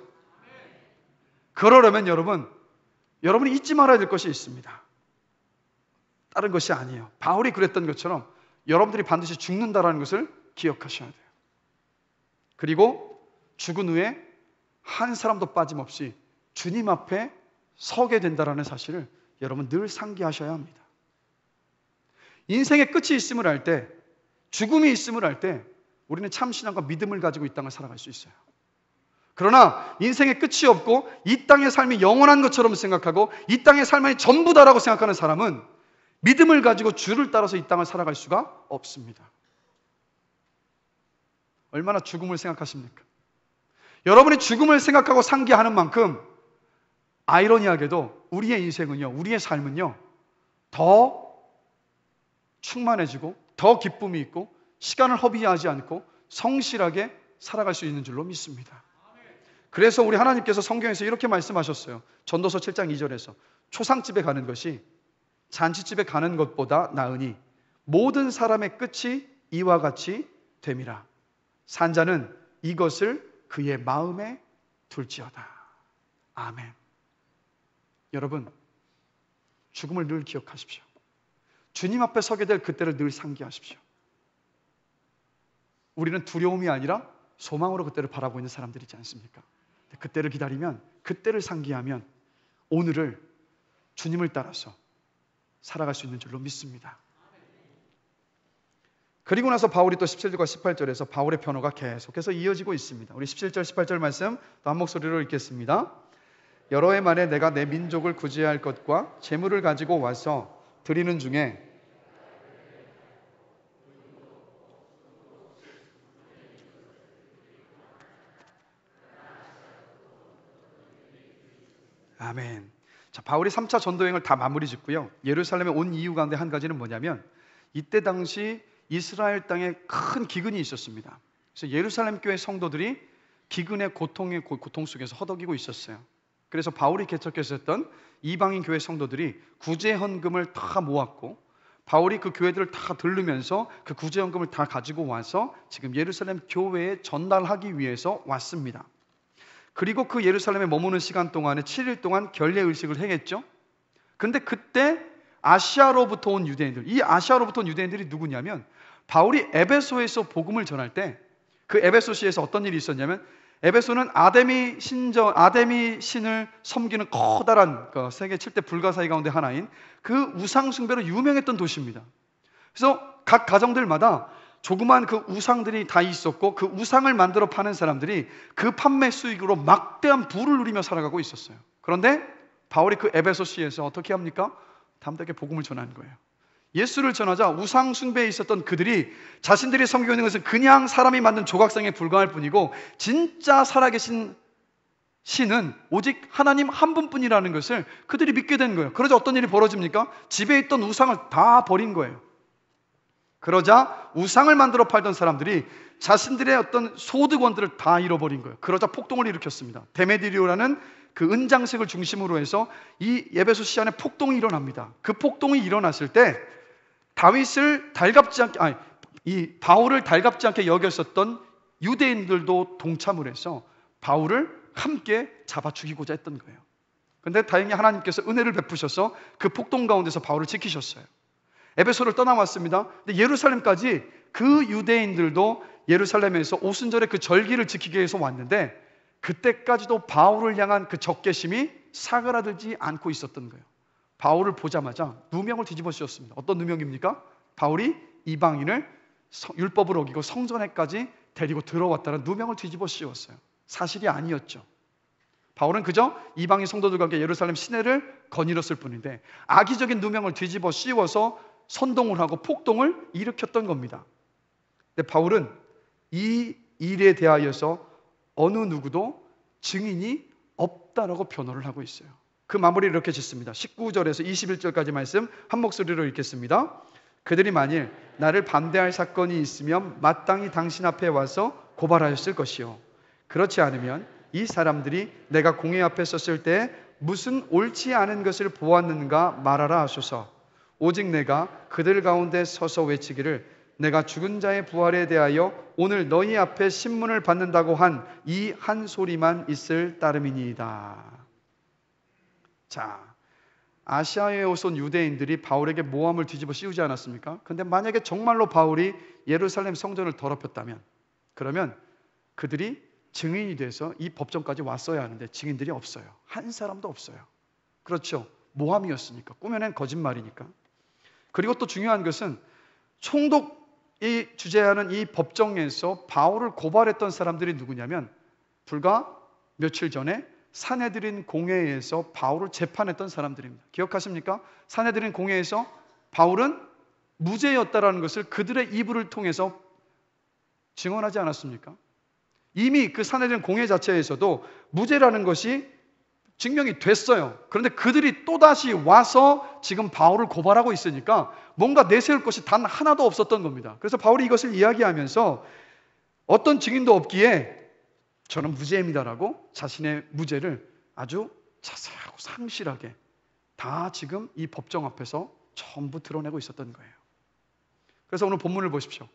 A: 그러려면 여러분이 잊지 말아야 될 것이 있습니다. 다른 것이 아니에요. 바울이 그랬던 것처럼 여러분들이 반드시 죽는다라는 것을 기억하셔야 돼요. 그리고 죽은 후에 한 사람도 빠짐없이 주님 앞에 서게 된다라는 사실을 여러분 늘 상기하셔야 합니다. 인생의 끝이 있음을 알 때, 죽음이 있음을 알 때 우리는 참 신앙과 믿음을 가지고 이 땅을 살아갈 수 있어요. 그러나 인생의 끝이 없고 이 땅의 삶이 영원한 것처럼 생각하고 이 땅의 삶이 전부다라고 생각하는 사람은 믿음을 가지고 주를 따라서 이 땅을 살아갈 수가 없습니다. 얼마나 죽음을 생각하십니까? 여러분이 죽음을 생각하고 상기하는 만큼 아이러니하게도 우리의 인생은요, 우리의 삶은요 더 충만해지고 더 기쁨이 있고 시간을 허비하지 않고 성실하게 살아갈 수 있는 줄로 믿습니다. 그래서 우리 하나님께서 성경에서 이렇게 말씀하셨어요. 전도서 7장 2절에서 초상집에 가는 것이 잔치집에 가는 것보다 나으니 모든 사람의 끝이 이와 같이 됨이라. 산자는 이것을 그의 마음에 둘지어다. 아멘. 여러분, 죽음을 늘 기억하십시오. 주님 앞에 서게 될 그때를 늘 상기하십시오. 우리는 두려움이 아니라 소망으로 그때를 바라보고 있는 사람들이지 않습니까? 그때를 기다리면, 그때를 상기하면 오늘을 주님을 따라서 살아갈 수 있는 줄로 믿습니다. 그리고 나서 바울이 또 17절과 18절에서 바울의 변호가 계속해서 이어지고 있습니다. 우리 17절, 18절 말씀 또 한 목소리로 읽겠습니다. 여러 해 만에 내가 내 민족을 구제할 것과 재물을 가지고 와서 드리는 중에 아멘. 자, 바울이 3차 전도여행을 다 마무리 짓고요. 예루살렘에 온 이유 가운데 한 가지는 뭐냐면 이때 당시 이스라엘 땅에 큰 기근이 있었습니다. 그래서 예루살렘 교회 성도들이 기근의 고통 속에서 허덕이고 있었어요. 그래서 바울이 개척했었던 이방인 교회 성도들이 구제 헌금을 다 모았고 바울이 그 교회들을 다 들르면서 그 구제 헌금을 다 가지고 와서 지금 예루살렘 교회에 전달하기 위해서 왔습니다. 그리고 그 예루살렘에 머무는 시간 동안에 7일 동안 결례 의식을 행했죠. 그런데 그때 아시아로부터 온 유대인들, 이 아시아로부터 온 유대인들이 누구냐면 바울이 에베소에서 복음을 전할 때 그 에베소시에서 어떤 일이 있었냐면 에베소는 아데미 신을 섬기는 커다란 세계 7대 불가사의 가운데 하나인 그 우상 숭배로 유명했던 도시입니다. 그래서 각 가정들마다 조그만 그 우상들이 다 있었고 그 우상을 만들어 파는 사람들이 그 판매 수익으로 막대한 부를 누리며 살아가고 있었어요. 그런데 바울이 그 에베소시에서 어떻게 합니까? 담대하게 복음을 전하는 거예요. 예수를 전하자 우상 숭배에 있었던 그들이 자신들이 섬기고 있는 것은 그냥 사람이 만든 조각상에 불과할 뿐이고 진짜 살아계신 신은 오직 하나님 한 분뿐이라는 것을 그들이 믿게 된 거예요. 그러자 어떤 일이 벌어집니까? 집에 있던 우상을 다 버린 거예요. 그러자 우상을 만들어 팔던 사람들이 자신들의 어떤 소득원들을 다 잃어버린 거예요. 그러자 폭동을 일으켰습니다. 데메디리오라는 그 은장색을 중심으로 해서 이 에베소 시안에 폭동이 일어납니다. 그 폭동이 일어났을 때 이 바울을 달갑지 않게 여겼었던 유대인들도 동참을 해서 바울을 함께 잡아 죽이고자 했던 거예요. 그런데 다행히 하나님께서 은혜를 베푸셔서 그 폭동 가운데서 바울을 지키셨어요. 에베소를 떠나왔습니다. 근데 예루살렘까지 그 유대인들도 예루살렘에서 오순절에 그 절기를 지키기 위해서 왔는데 그때까지도 바울을 향한 그 적개심이 사그라들지 않고 있었던 거예요. 바울을 보자마자 누명을 뒤집어 씌웠습니다. 어떤 누명입니까? 바울이 이방인을 율법을 어기고 성전에까지 데리고 들어왔다는 누명을 뒤집어 씌웠어요. 사실이 아니었죠. 바울은 그저 이방인 성도들과 함께 예루살렘 시내를 거닐었을 뿐인데 악의적인 누명을 뒤집어 씌워서 선동을 하고 폭동을 일으켰던 겁니다. 근데 바울은 이 일에 대하여서 어느 누구도 증인이 없다라고 변호를 하고 있어요. 그 마무리를 이렇게 짓습니다. 19절에서 21절까지 말씀 한 목소리로 읽겠습니다. 그들이 만일 나를 반대할 사건이 있으면 마땅히 당신 앞에 와서 고발하였을 것이요, 그렇지 않으면 이 사람들이 내가 공회 앞에 섰을 때 무슨 옳지 않은 것을 보았는가 말하라 하소서. 오직 내가 그들 가운데 서서 외치기를 내가 죽은 자의 부활에 대하여 오늘 너희 앞에 신문을 받는다고 한 이 한 소리만 있을 따름이니이다. 자, 아시아에 오선 유대인들이 바울에게 모함을 뒤집어 씌우지 않았습니까? 근데 만약에 정말로 바울이 예루살렘 성전을 더럽혔다면, 그러면 그들이 증인이 돼서 이 법정까지 왔어야 하는데 증인들이 없어요. 한 사람도 없어요. 그렇죠. 모함이었으니까, 꾸며낸 거짓말이니까. 그리고 또 중요한 것은 총독이 주재하는 이 법정에서 바울을 고발했던 사람들이 누구냐면 불과 며칠 전에 산헤드린 공회에서 바울을 재판했던 사람들입니다. 기억하십니까? 산헤드린 공회에서 바울은 무죄였다라는 것을 그들의 이불을 통해서 증언하지 않았습니까? 이미 그 산헤드린 공회 자체에서도 무죄라는 것이 증명이 됐어요. 그런데 그들이 또다시 와서 지금 바울을 고발하고 있으니까 뭔가 내세울 것이 단 하나도 없었던 겁니다. 그래서 바울이 이것을 이야기하면서 어떤 증인도 없기에 저는 무죄입니다라고 자신의 무죄를 아주 자세하고 상실하게 다 지금 이 법정 앞에서 전부 드러내고 있었던 거예요. 그래서 오늘 본문을 보십시오.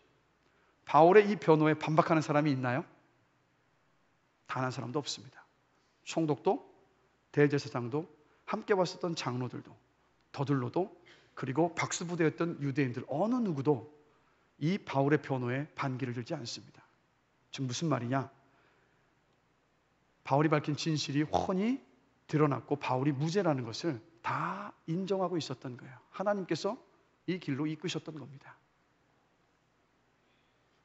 A: 바울의 이 변호에 반박하는 사람이 있나요? 단 한 사람도 없습니다. 총독도 대제사장도 함께 왔었던 장로들도 더들로도 그리고 박수부대였던 유대인들 어느 누구도 이 바울의 변호에 반기를 들지 않습니다. 즉 무슨 말이냐? 바울이 밝힌 진실이 훤히 드러났고 바울이 무죄라는 것을 다 인정하고 있었던 거예요. 하나님께서 이 길로 이끄셨던 겁니다.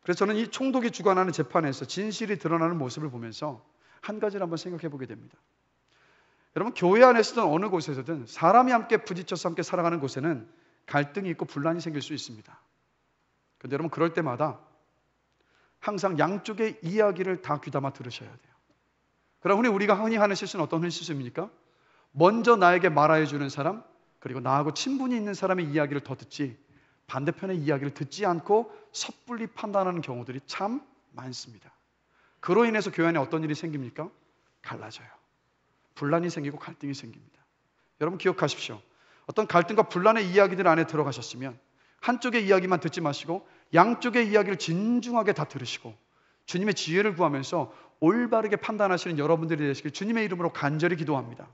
A: 그래서 저는 이 총독이 주관하는 재판에서 진실이 드러나는 모습을 보면서 한 가지를 한번 생각해 보게 됩니다. 여러분, 교회 안에서든 어느 곳에서든 사람이 함께 부딪혀서 함께 살아가는 곳에는 갈등이 있고 분란이 생길 수 있습니다. 그런데 여러분, 그럴 때마다 항상 양쪽의 이야기를 다 귀담아 들으셔야 돼요. 그럼 우리가 흔히 하는 실수는 어떤 실수입니까? 먼저 나에게 말해 주는 사람, 그리고 나하고 친분이 있는 사람의 이야기를 더 듣지 반대편의 이야기를 듣지 않고 섣불리 판단하는 경우들이 참 많습니다. 그로 인해서 교회 안에 어떤 일이 생깁니까? 갈라져요. 분란이 생기고 갈등이 생깁니다. 여러분 기억하십시오. 어떤 갈등과 분란의 이야기들 안에 들어가셨으면 한쪽의 이야기만 듣지 마시고 양쪽의 이야기를 진중하게 다 들으시고 주님의 지혜를 구하면서 올바르게 판단하시는 여러분들이 되시길 주님의 이름으로 간절히 기도합니다.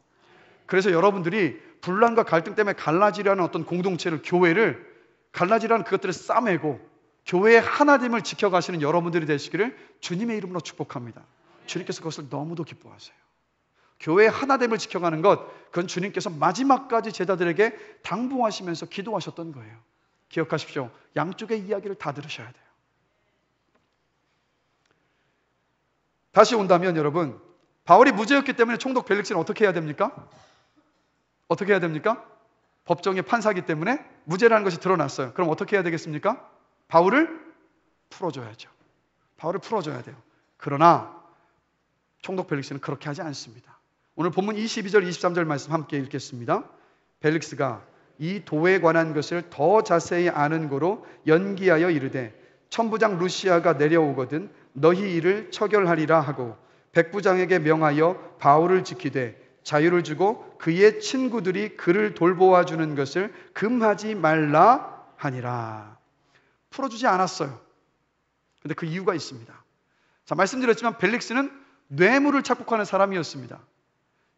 A: 그래서 여러분들이 분란과 갈등 때문에 갈라지려는 어떤 공동체를, 교회를 갈라지라는 그것들을 싸매고 교회의 하나됨을 지켜가시는 여러분들이 되시기를 주님의 이름으로 축복합니다. 주님께서 그것을 너무도 기뻐하세요. 교회의 하나됨을 지켜가는 것, 그건 주님께서 마지막까지 제자들에게 당부하시면서 기도하셨던 거예요. 기억하십시오. 양쪽의 이야기를 다 들으셔야 돼요. 다시 온다면 여러분, 바울이 무죄였기 때문에 총독 벨릭스는 어떻게 해야 됩니까? 어떻게 해야 됩니까? 법정의 판사기 때문에 무죄라는 것이 드러났어요. 그럼 어떻게 해야 되겠습니까? 바울을 풀어줘야죠. 바울을 풀어줘야 돼요. 그러나 총독 벨릭스는 그렇게 하지 않습니다. 오늘 본문 22절 23절 말씀 함께 읽겠습니다. 벨릭스가 이 도에 관한 것을 더 자세히 아는 고로 연기하여 이르되 천부장 루시아가 내려오거든 너희 일을 처결하리라 하고 백부장에게 명하여 바울을 지키되 자유를 주고 그의 친구들이 그를 돌보아 주는 것을 금하지 말라 하니라. 풀어주지 않았어요. 그런데 그 이유가 있습니다. 자, 말씀드렸지만 벨릭스는 뇌물을 착복하는 사람이었습니다.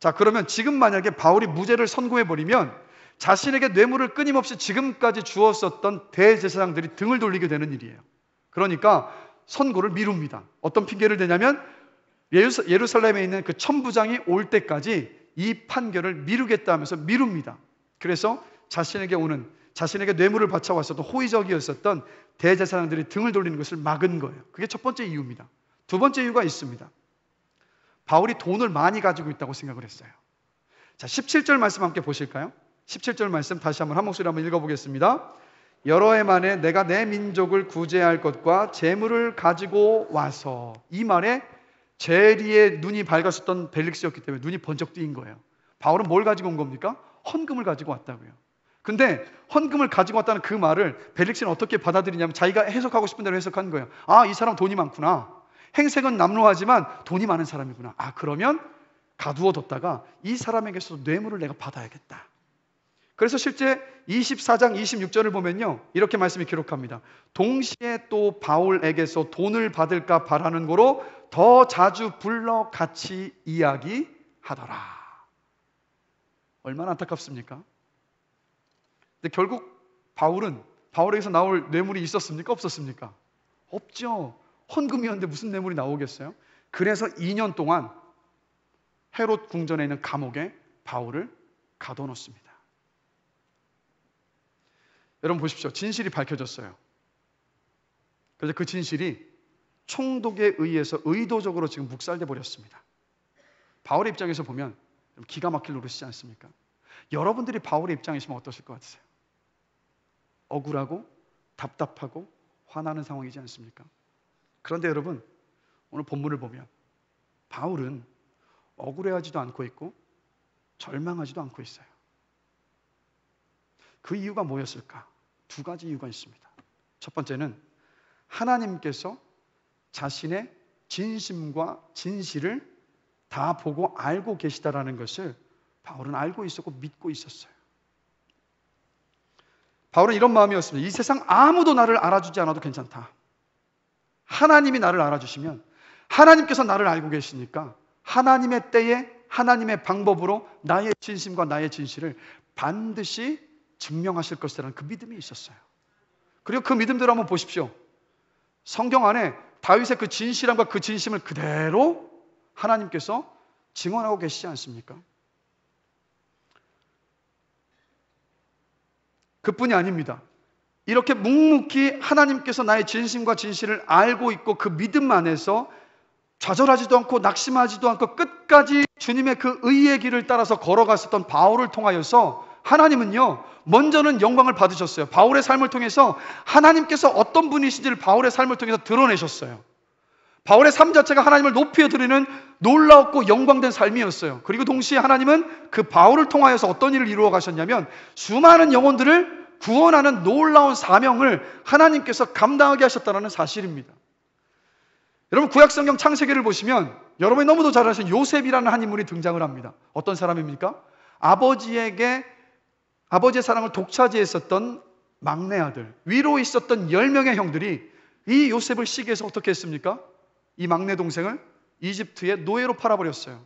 A: 자, 그러면 지금 만약에 바울이 무죄를 선고해버리면 자신에게 뇌물을 끊임없이 지금까지 주었었던 대제사장들이 등을 돌리게 되는 일이에요. 그러니까 선고를 미룹니다. 어떤 핑계를 대냐면 예루살렘에 있는 그 천부장이 올 때까지 이 판결을 미루겠다 하면서 미룹니다. 그래서 자신에게 오는 자신에게 뇌물을 바쳐왔었던 호의적이었었던 대제사장들이 등을 돌리는 것을 막은 거예요. 그게 첫 번째 이유입니다. 두 번째 이유가 있습니다. 바울이 돈을 많이 가지고 있다고 생각을 했어요. 자, 17절 말씀 함께 보실까요? 17절 말씀 다시 한번 한 목소리 한번 읽어보겠습니다. 여러 해 만에 내가 내 민족을 구제할 것과 재물을 가지고 와서, 이 말에 제리의 눈이 밝았었던 벨릭스였기 때문에 눈이 번쩍 뜨인 거예요. 바울은 뭘 가지고 온 겁니까? 헌금을 가지고 왔다고요. 근데 헌금을 가지고 왔다는 그 말을 벨릭스는 어떻게 받아들이냐면 자기가 해석하고 싶은 대로 해석한 거예요. 아, 이 사람 돈이 많구나. 행색은 남루하지만 돈이 많은 사람이구나. 아, 그러면 가두어 뒀다가 이 사람에게서 뇌물을 내가 받아야겠다. 그래서 실제 24장 26절을 보면요, 이렇게 말씀이 기록합니다. 동시에 또 바울에게서 돈을 받을까 바라는 거로 더 자주 불러 같이 이야기하더라. 얼마나 안타깝습니까? 근데 결국 바울에게서 나올 뇌물이 있었습니까? 없었습니까? 없죠. 헌금이었는데 무슨 뇌물이 나오겠어요? 그래서 2년 동안 헤롯 궁전에 있는 감옥에 바울을 가둬놓습니다. 여러분 보십시오. 진실이 밝혀졌어요. 그래서 그 진실이 총독에 의해서 의도적으로 지금 묵살돼 버렸습니다. 바울의 입장에서 보면 기가 막힐 노릇이지 않습니까? 여러분들이 바울의 입장이시면 어떠실 것 같으세요? 억울하고 답답하고 화나는 상황이지 않습니까? 그런데 여러분, 오늘 본문을 보면 바울은 억울해하지도 않고 있고 절망하지도 않고 있어요. 그 이유가 뭐였을까? 두 가지 이유가 있습니다. 첫 번째는 하나님께서 자신의 진심과 진실을 다 보고 알고 계시다라는 것을 바울은 알고 있었고 믿고 있었어요. 바울은 이런 마음이었습니다. 이 세상 아무도 나를 알아주지 않아도 괜찮다. 하나님이 나를 알아주시면, 하나님께서 나를 알고 계시니까 하나님의 때에 하나님의 방법으로 나의 진심과 나의 진실을 반드시 증명하실 것이라는 그 믿음이 있었어요. 그리고 그 믿음대로 한번 보십시오. 성경 안에 다윗의 그 진실함과 그 진심을 그대로 하나님께서 증언하고 계시지 않습니까? 그뿐이 아닙니다. 이렇게 묵묵히 하나님께서 나의 진심과 진실을 알고 있고 그 믿음 안에서 좌절하지도 않고 낙심하지도 않고 끝까지 주님의 그 의의 길을 따라서 걸어갔었던 바울을 통하여서 하나님은요, 먼저는 영광을 받으셨어요. 바울의 삶을 통해서 하나님께서 어떤 분이신지를 바울의 삶을 통해서 드러내셨어요. 바울의 삶 자체가 하나님을 높이 드리는 놀라웠고 영광된 삶이었어요. 그리고 동시에 하나님은 그 바울을 통하여서 어떤 일을 이루어 가셨냐면 수많은 영혼들을 구원하는 놀라운 사명을 하나님께서 감당하게 하셨다는 사실입니다. 여러분, 구약성경 창세기를 보시면 여러분이 너무도 잘 아시는 요셉이라는 한 인물이 등장을 합니다. 어떤 사람입니까? 아버지의 사랑을 독차지했었던 막내 아들, 위로 있었던 10명의 형들이 이 요셉을 시기해서 어떻게 했습니까? 이 막내 동생을 이집트의 노예로 팔아버렸어요.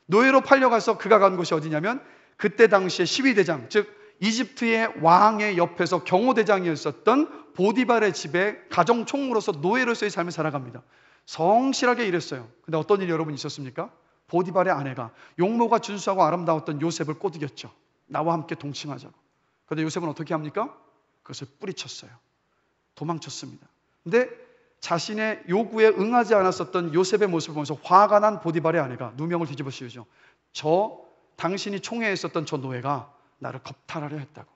A: 노예로 팔려가서 그가 간 곳이 어디냐면 그때 당시에 시위대장, 즉 이집트의 왕의 옆에서 경호대장이었었던 보디발의 집에 가정총무로서 노예로서의 삶을 살아갑니다. 성실하게 일했어요. 근데 어떤 일이 여러분 있었습니까? 보디발의 아내가 용모가 준수하고 아름다웠던 요셉을 꼬드겼죠. 나와 함께 동침하자고. 그런데 요셉은 어떻게 합니까? 그것을 뿌리쳤어요. 도망쳤습니다. 근데 자신의 요구에 응하지 않았었던 요셉의 모습을 보면서 화가 난 보디발의 아내가 누명을 뒤집어 씌우죠. 당신이 총회에 있었던 저 노예가 나를 겁탈하려 했다고.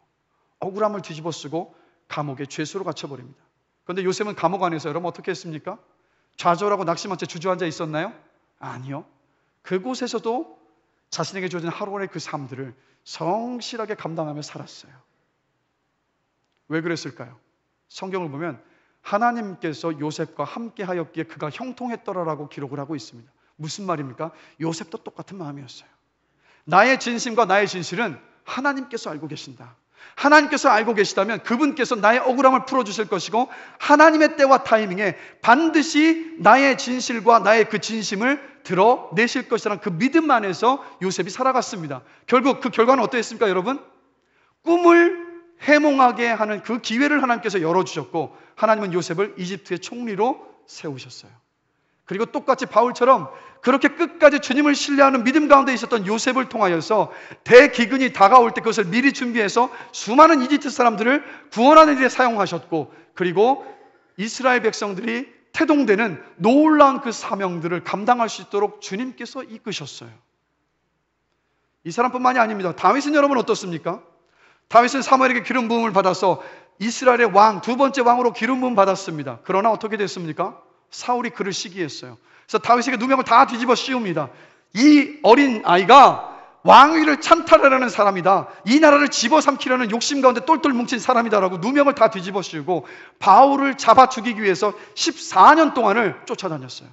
A: 억울함을 뒤집어 쓰고 감옥에 죄수로 갇혀버립니다. 그런데 요셉은 감옥 안에서 여러분 어떻게 했습니까? 좌절하고 낙심한 채 주저앉아 있었나요? 아니요. 그곳에서도 자신에게 주어진 하루의 그 삶들을 성실하게 감당하며 살았어요. 왜 그랬을까요? 성경을 보면 하나님께서 요셉과 함께 하였기에 그가 형통했더라라고 기록을 하고 있습니다. 무슨 말입니까? 요셉도 똑같은 마음이었어요. 나의 진심과 나의 진실은 하나님께서 알고 계신다. 하나님께서 알고 계시다면 그분께서 나의 억울함을 풀어주실 것이고 하나님의 때와 타이밍에 반드시 나의 진실과 나의 그 진심을 드러내실 것이라는 그 믿음 안에서 요셉이 살아갔습니다. 결국 그 결과는 어떠했습니까, 여러분? 꿈을 해몽하게 하는 그 기회를 하나님께서 열어주셨고 하나님은 요셉을 이집트의 총리로 세우셨어요. 그리고 똑같이 바울처럼 그렇게 끝까지 주님을 신뢰하는 믿음 가운데 있었던 요셉을 통하여서 대기근이 다가올 때 그것을 미리 준비해서 수많은 이집트 사람들을 구원하는 일에 사용하셨고, 그리고 이스라엘 백성들이 태동되는 놀라운 그 사명들을 감당할 수 있도록 주님께서 이끄셨어요. 이 사람뿐만이 아닙니다. 다윗은 여러분 어떻습니까? 다윗은 사무엘에게 기름 부음을 받아서 이스라엘의 왕, 두 번째 왕으로 기름 부음 받았습니다. 그러나 어떻게 됐습니까? 사울이 그를 시기했어요. 그래서 다윗에게 누명을 다 뒤집어 씌웁니다. 이 어린 아이가 왕위를 찬탈하려는 사람이다, 이 나라를 집어삼키려는 욕심 가운데 똘똘 뭉친 사람이다라고 누명을 다 뒤집어 씌우고 바울을 잡아 죽이기 위해서 14년 동안을 쫓아다녔어요.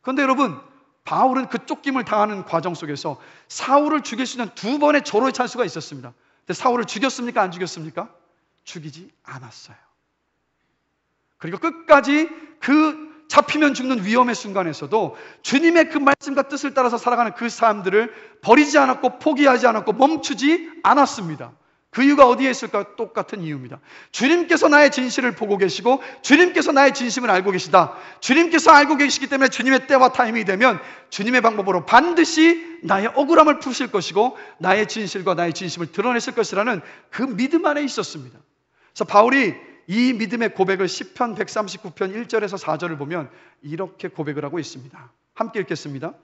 A: 그런데 여러분, 바울은 그 쫓김을 당하는 과정 속에서 사울을 죽일 수 있는 두 번의 절호의 찬스가 있었습니다. 근데 사울을 죽였습니까? 안 죽였습니까? 죽이지 않았어요. 그리고 끝까지 그 잡히면 죽는 위험의 순간에서도 주님의 그 말씀과 뜻을 따라서 살아가는 그 사람들을 버리지 않았고 포기하지 않았고 멈추지 않았습니다. 그 이유가 어디에 있을까? 똑같은 이유입니다. 주님께서 나의 진실을 보고 계시고 주님께서 나의 진심을 알고 계시다. 주님께서 알고 계시기 때문에 주님의 때와 타임이 되면 주님의 방법으로 반드시 나의 억울함을 푸실 것이고 나의 진실과 나의 진심을 드러내실 것이라는 그 믿음 안에 있었습니다. 그래서 바울이 이 믿음의 고백을 시편 139편 1절에서 4절을 보면 이렇게 고백을 하고 있습니다. 함께 읽겠습니다.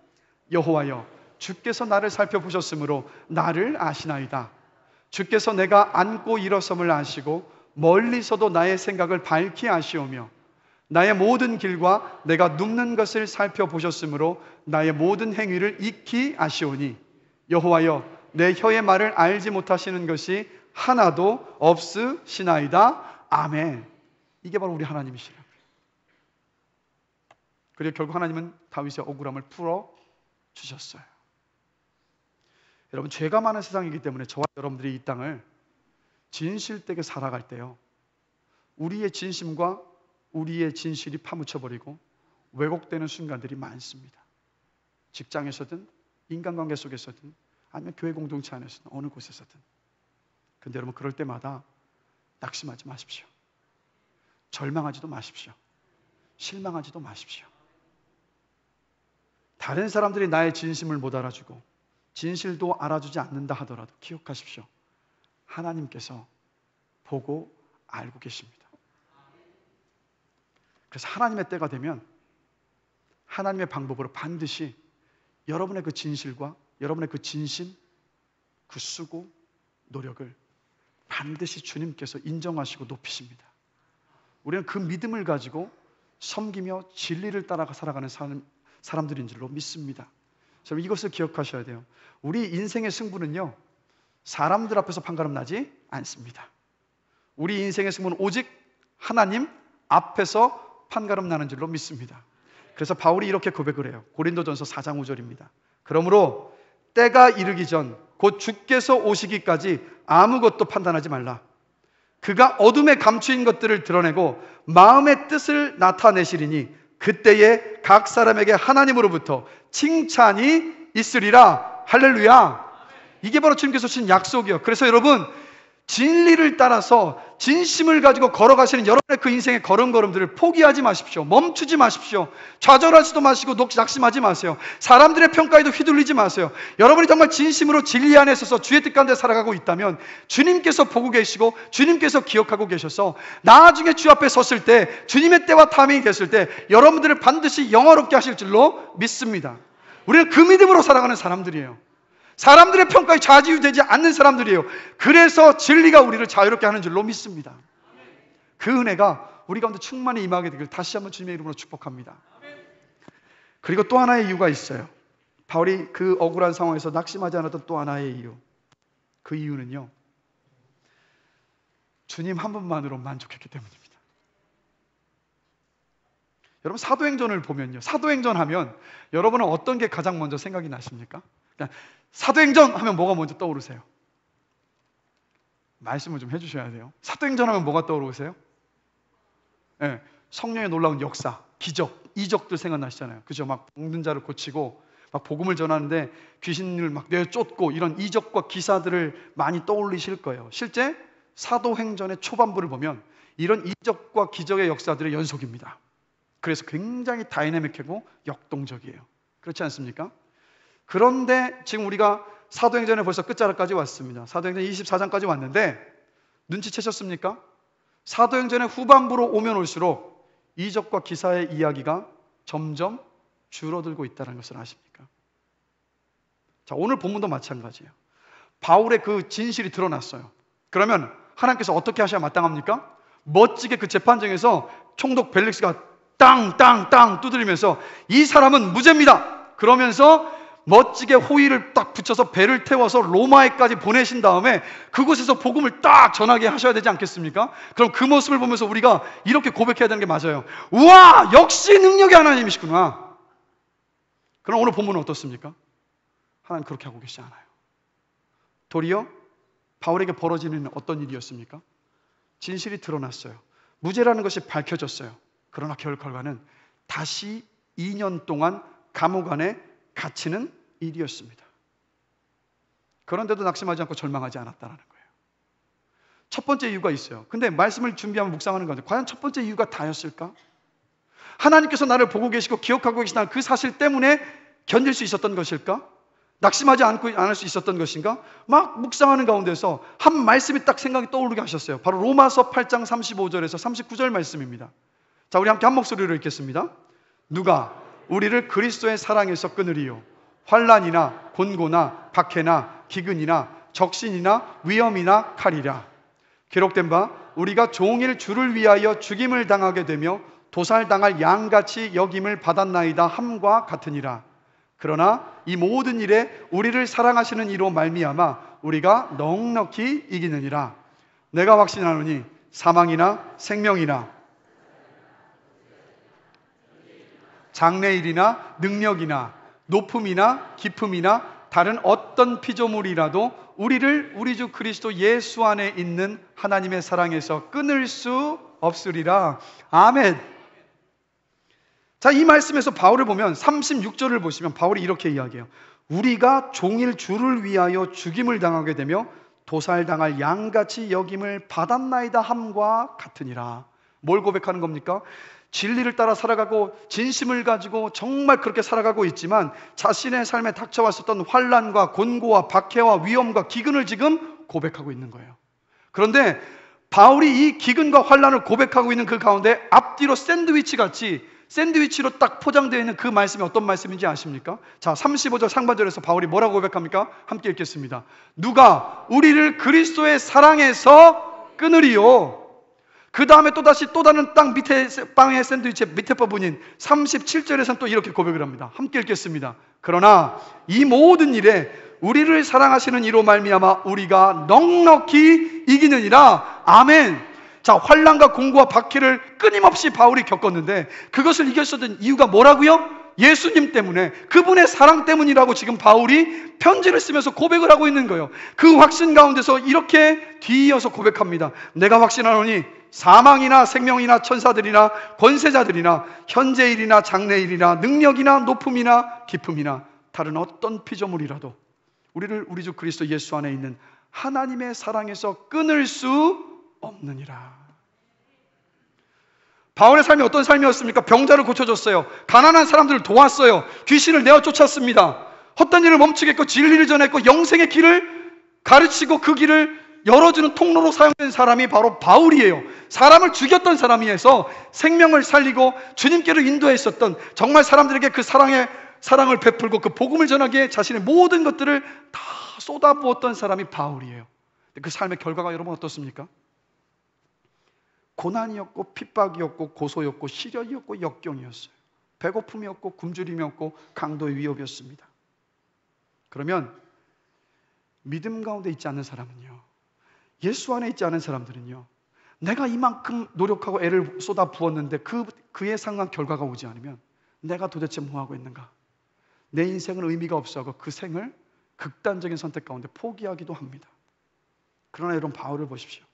A: 여호와여, 주께서 나를 살펴보셨으므로 나를 아시나이다. 주께서 내가 앉고 일어섬을 아시고 멀리서도 나의 생각을 밝히 아시오며 나의 모든 길과 내가 눕는 것을 살펴보셨으므로 나의 모든 행위를 익히 아시오니 여호와여, 내 혀의 말을 알지 못하시는 것이 하나도 없으시나이다. 아멘. 이게 바로 우리 하나님이시라고요. 그리고 결국 하나님은 다윗의 억울함을 풀어주셨어요. 여러분, 죄가 많은 세상이기 때문에 저와 여러분들이 이 땅을 진실되게 살아갈 때요, 우리의 진심과 우리의 진실이 파묻혀버리고 왜곡되는 순간들이 많습니다. 직장에서든 인간관계 속에서든 아니면 교회 공동체 안에서든 어느 곳에서든. 그런데 여러분, 그럴 때마다 낙심하지 마십시오. 절망하지도 마십시오. 실망하지도 마십시오. 다른 사람들이 나의 진심을 못 알아주고 진실도 알아주지 않는다 하더라도 기억하십시오. 하나님께서 보고 알고 계십니다. 그래서 하나님의 때가 되면 하나님의 방법으로 반드시 여러분의 그 진실과 여러분의 그 진심, 그 수고, 노력을 반드시 주님께서 인정하시고 높이십니다. 우리는 그 믿음을 가지고 섬기며 진리를 따라 살아가는 사람들인 줄로 믿습니다. 여러분, 이것을 기억하셔야 돼요. 우리 인생의 승부는요, 사람들 앞에서 판가름 나지 않습니다. 우리 인생의 승부는 오직 하나님 앞에서 판가름 나는 줄로 믿습니다. 그래서 바울이 이렇게 고백을 해요. 고린도전서 4장 5절입니다. 그러므로 때가 이르기 전 곧 주께서 오시기까지 아무것도 판단하지 말라. 그가 어둠에 감추인 것들을 드러내고 마음의 뜻을 나타내시리니 그때에 각 사람에게 하나님으로부터 칭찬이 있으리라. 할렐루야. 이게 바로 주님께서 주신 약속이요. 그래서 여러분, 진리를 따라서 진심을 가지고 걸어가시는 여러분의 그 인생의 걸음걸음들을 포기하지 마십시오. 멈추지 마십시오. 좌절하지도 마시고 낙심하지 마세요. 사람들의 평가에도 휘둘리지 마세요. 여러분이 정말 진심으로 진리 안에 있어서 주의 뜻 가운데 살아가고 있다면 주님께서 보고 계시고 주님께서 기억하고 계셔서 나중에 주 앞에 섰을 때, 주님의 때와 타이밍이 됐을 때 여러분들을 반드시 영화롭게 하실 줄로 믿습니다. 우리는 그 믿음으로 살아가는 사람들이에요. 사람들의 평가에 좌지우지되지 않는 사람들이에요. 그래서 진리가 우리를 자유롭게 하는 줄로 믿습니다. 그 은혜가 우리 가운데 충만히 임하게 되길 다시 한번 주님의 이름으로 축복합니다. 그리고 또 하나의 이유가 있어요. 바울이 그 억울한 상황에서 낙심하지 않았던 또 하나의 이유. 그 이유는요, 주님 한 분만으로 만족했기 때문입니다. 여러분, 사도행전을 보면요, 사도행전 하면 여러분은 어떤 게 가장 먼저 생각이 나십니까? 사도행전 하면 뭐가 먼저 떠오르세요? 말씀을 좀 해주셔야 돼요. 사도행전 하면 뭐가 떠오르세요? 네, 성령의 놀라운 역사, 기적, 이적들 생각나시잖아요. 그죠? 막 병든 자를 고치고 막 복음을 전하는데 귀신을 막 내쫓고 이런 이적과 기사들을 많이 떠올리실 거예요. 실제 사도행전의 초반부를 보면 이런 이적과 기적의 역사들의 연속입니다. 그래서 굉장히 다이내믹하고 역동적이에요. 그렇지 않습니까? 그런데 지금 우리가 사도행전에 벌써 끝자락까지 왔습니다. 사도행전 24장까지 왔는데 눈치채셨습니까? 사도행전의 후반부로 오면 올수록 이적과 기사의 이야기가 점점 줄어들고 있다는 것을 아십니까? 자, 오늘 본문도 마찬가지예요. 바울의 그 진실이 드러났어요. 그러면 하나님께서 어떻게 하셔야 마땅합니까? 멋지게 그 재판정에서 총독 벨릭스가 땅땅땅 두드리면서 이 사람은 무죄입니다. 그러면서 멋지게 호의를 딱 붙여서 배를 태워서 로마에까지 보내신 다음에 그곳에서 복음을 딱 전하게 하셔야 되지 않겠습니까? 그럼 그 모습을 보면서 우리가 이렇게 고백해야 되는 게 맞아요. 우와, 역시 능력의 하나님이시구나. 그럼 오늘 본문은 어떻습니까? 하나님 그렇게 하고 계시지 않아요. 도리어 바울에게 벌어지는 어떤 일이었습니까? 진실이 드러났어요. 무죄라는 것이 밝혀졌어요. 그러나 결과는 다시 2년 동안 감옥 안에 갇히는 일이었습니다. 그런데도 낙심하지 않고 절망하지 않았다는 거예요. 첫 번째 이유가 있어요. 근데 말씀을 준비하면 묵상하는 건데 과연 첫 번째 이유가 다였을까? 하나님께서 나를 보고 계시고 기억하고 계시다는 그 사실 때문에 견딜 수 있었던 것일까? 낙심하지 않을 수 있었던 것인가? 막 묵상하는 가운데서 한 말씀이 딱 생각이 떠오르게 하셨어요. 바로 로마서 8장 35절에서 39절 말씀입니다. 자, 우리 함께 한 목소리로 읽겠습니다. 누가 우리를 그리스도의 사랑에서 끊으리요? 환난이나 곤고나 박해나 기근이나 적신이나 위험이나 칼이라. 기록된 바 우리가 종일 주를 위하여 죽임을 당하게 되며 도살당할 양같이 여김을 받았나이다 함과 같으니라. 그러나 이 모든 일에 우리를 사랑하시는 이로 말미암아 우리가 넉넉히 이기느니라. 내가 확신하노니 사망이나 생명이나 장래일이나 능력이나 높음이나 깊음이나 다른 어떤 피조물이라도 우리를 우리 주 그리스도 예수 안에 있는 하나님의 사랑에서 끊을 수 없으리라. 아멘. 자, 이 말씀에서 바울을 보면 36절을 보시면 바울이 이렇게 이야기해요. 우리가 종일 주를 위하여 죽임을 당하게 되며 도살당할 양같이 여김을 받았나이다 함과 같으니라. 뭘 고백하는 겁니까? 진리를 따라 살아가고 진심을 가지고 정말 그렇게 살아가고 있지만 자신의 삶에 닥쳐왔었던 환난과 곤고와 박해와 위험과 기근을 지금 고백하고 있는 거예요. 그런데 바울이 이 기근과 환난을 고백하고 있는 그 가운데 앞뒤로 샌드위치로 딱 포장되어 있는 그 말씀이 어떤 말씀인지 아십니까? 자, 35절 상반절에서 바울이 뭐라고 고백합니까? 함께 읽겠습니다. 누가 우리를 그리스도의 사랑에서 끊으리요? 그 다음에 또 다른 땅 밑에 빵의 샌드위치 밑에 부분인 37절에서는 또 이렇게 고백을 합니다. 함께 읽겠습니다. 그러나 이 모든 일에 우리를 사랑하시는 이로 말미암아 우리가 넉넉히 이기느니라. 아멘. 자, 환난과 공고와 박해를 끊임없이 바울이 겪었는데 그것을 이겼었던 이유가 뭐라고요? 예수님 때문에, 그분의 사랑 때문이라고 지금 바울이 편지를 쓰면서 고백을 하고 있는 거예요. 그 확신 가운데서 이렇게 뒤이어서 고백합니다. 내가 확신하노니 사망이나 생명이나 천사들이나 권세자들이나 현재일이나 장래일이나 능력이나 높음이나 깊음이나 다른 어떤 피조물이라도 우리를 우리 주 그리스도 예수 안에 있는 하나님의 사랑에서 끊을 수 없느니라. 바울의 삶이 어떤 삶이었습니까? 병자를 고쳐줬어요. 가난한 사람들을 도왔어요. 귀신을 내어 쫓았습니다. 헛된 일을 멈추게 했고 진리를 전했고 영생의 길을 가르치고 그 길을 열어주는 통로로 사용된 사람이 바로 바울이에요. 사람을 죽였던 사람이어서 생명을 살리고 주님께로 인도했었던, 정말 사람들에게 그 사랑을 베풀고 그 복음을 전하기에 자신의 모든 것들을 다 쏟아부었던 사람이 바울이에요. 그 삶의 결과가 여러분 어떻습니까? 고난이었고 핍박이었고 고소였고 시련이었고 역경이었어요. 배고픔이었고 굶주림이었고 강도의 위협이었습니다. 그러면 믿음 가운데 있지 않는 사람은요, 예수 안에 있지 않은 사람들은요, 내가 이만큼 노력하고 애를 쏟아 부었는데 그에 상한 결과가 오지 않으면 내가 도대체 뭐하고 있는가? 내 인생은 의미가 없어하고 그 생을 극단적인 선택 가운데 포기하기도 합니다. 그러나 여러분, 바울을 보십시오.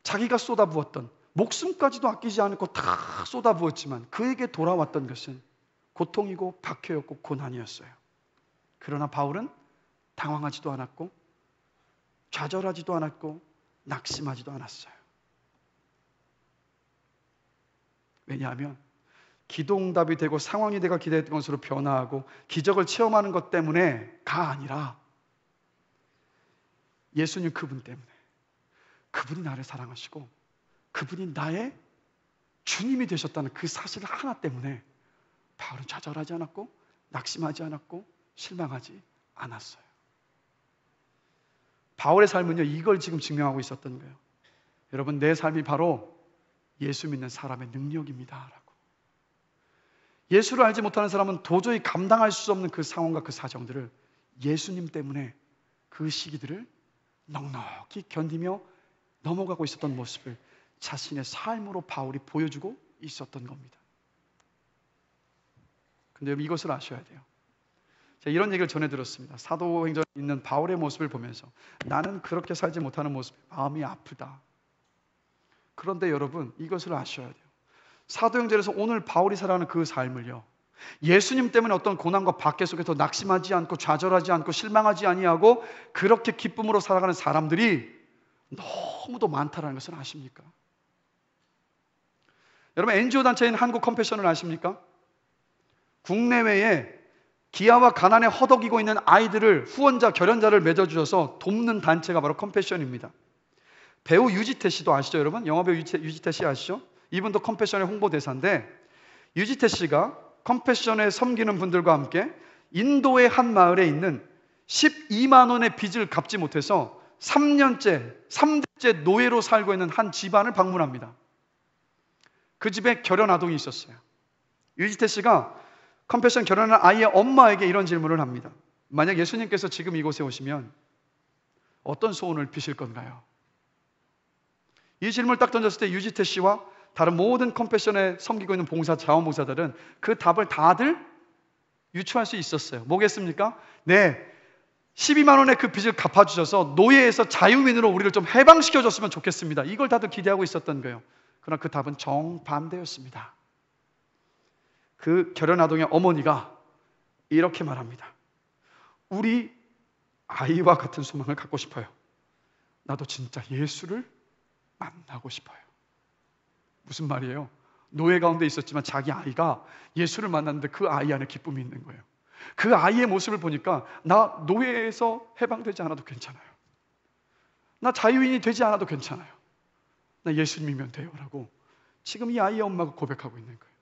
A: 자기가 쏟아부었던, 목숨까지도 아끼지 않고 다 쏟아부었지만 그에게 돌아왔던 것은 고통이고 박해였고 고난이었어요. 그러나 바울은 당황하지도 않았고 좌절하지도 않았고 낙심하지도 않았어요. 왜냐하면 기도응답이 되고 상황이 내가 기대했던 것으로 변화하고 기적을 체험하는 것 때문에가 아니라 예수님 그분 때문에, 그분이 나를 사랑하시고 그분이 나의 주님이 되셨다는 그 사실 하나 때문에 바울은 좌절하지 않았고 낙심하지 않았고 실망하지 않았어요. 바울의 삶은요, 이걸 지금 증명하고 있었던 거예요. 여러분, 내 삶이 바로 예수 믿는 사람의 능력입니다 라고. 예수를 알지 못하는 사람은 도저히 감당할 수 없는 그 상황과 그 사정들을 예수님 때문에 그 시기들을 넉넉히 견디며 넘어가고 있었던 모습을 자신의 삶으로 바울이 보여주고 있었던 겁니다. 근데 여러분, 이것을 아셔야 돼요. 제가 이런 얘기를 전해 들었습니다. 사도행전에 있는 바울의 모습을 보면서 나는 그렇게 살지 못하는 모습에 마음이 아프다. 그런데 여러분, 이것을 아셔야 돼요. 사도행전에서 오늘 바울이 살아가는 그 삶을요, 예수님 때문에 어떤 고난과 박해 속에서 낙심하지 않고 좌절하지 않고 실망하지 아니하고 그렇게 기쁨으로 살아가는 사람들이 너무도 많다라는 것을 아십니까? 여러분, NGO 단체인 한국 컴패션을 아십니까? 국내외에 기아와 가난에 허덕이고 있는 아이들을 후원자, 결연자를 맺어주셔서 돕는 단체가 바로 컴패션입니다. 배우 유지태 씨도 아시죠, 여러분? 영화배우 유지태 씨 아시죠? 이분도 컴패션의 홍보대사인데, 유지태 씨가 컴패션에 섬기는 분들과 함께 인도의 한 마을에 있는 12만 원의 빚을 갚지 못해서 3대째 노예로 살고 있는 한 집안을 방문합니다. 그 집에 결연 아동이 있었어요. 유지태 씨가 컴패션 결혼한 아이의 엄마에게 이런 질문을 합니다. 만약 예수님께서 지금 이곳에 오시면 어떤 소원을 비실 건가요? 이 질문을 딱 던졌을 때 유지태 씨와 다른 모든 컴패션에 섬기고 있는 자원봉사자들은 그 답을 다들 유추할 수 있었어요. 뭐겠습니까? 네, 12만 원의 그 빚을 갚아주셔서 노예에서 자유민으로 우리를 좀 해방시켜줬으면 좋겠습니다. 이걸 다들 기대하고 있었던 거예요. 그러나 그 답은 정반대였습니다. 그 결연아동의 어머니가 이렇게 말합니다. 우리 아이와 같은 소망을 갖고 싶어요. 나도 진짜 예수를 만나고 싶어요. 무슨 말이에요? 노예 가운데 있었지만 자기 아이가 예수를 만났는데 그 아이 안에 기쁨이 있는 거예요. 그 아이의 모습을 보니까 나 노예에서 해방되지 않아도 괜찮아요. 나 자유인이 되지 않아도 괜찮아요. 나 예수님이면 돼요 라고 지금 이 아이의 엄마가 고백하고 있는 거예요.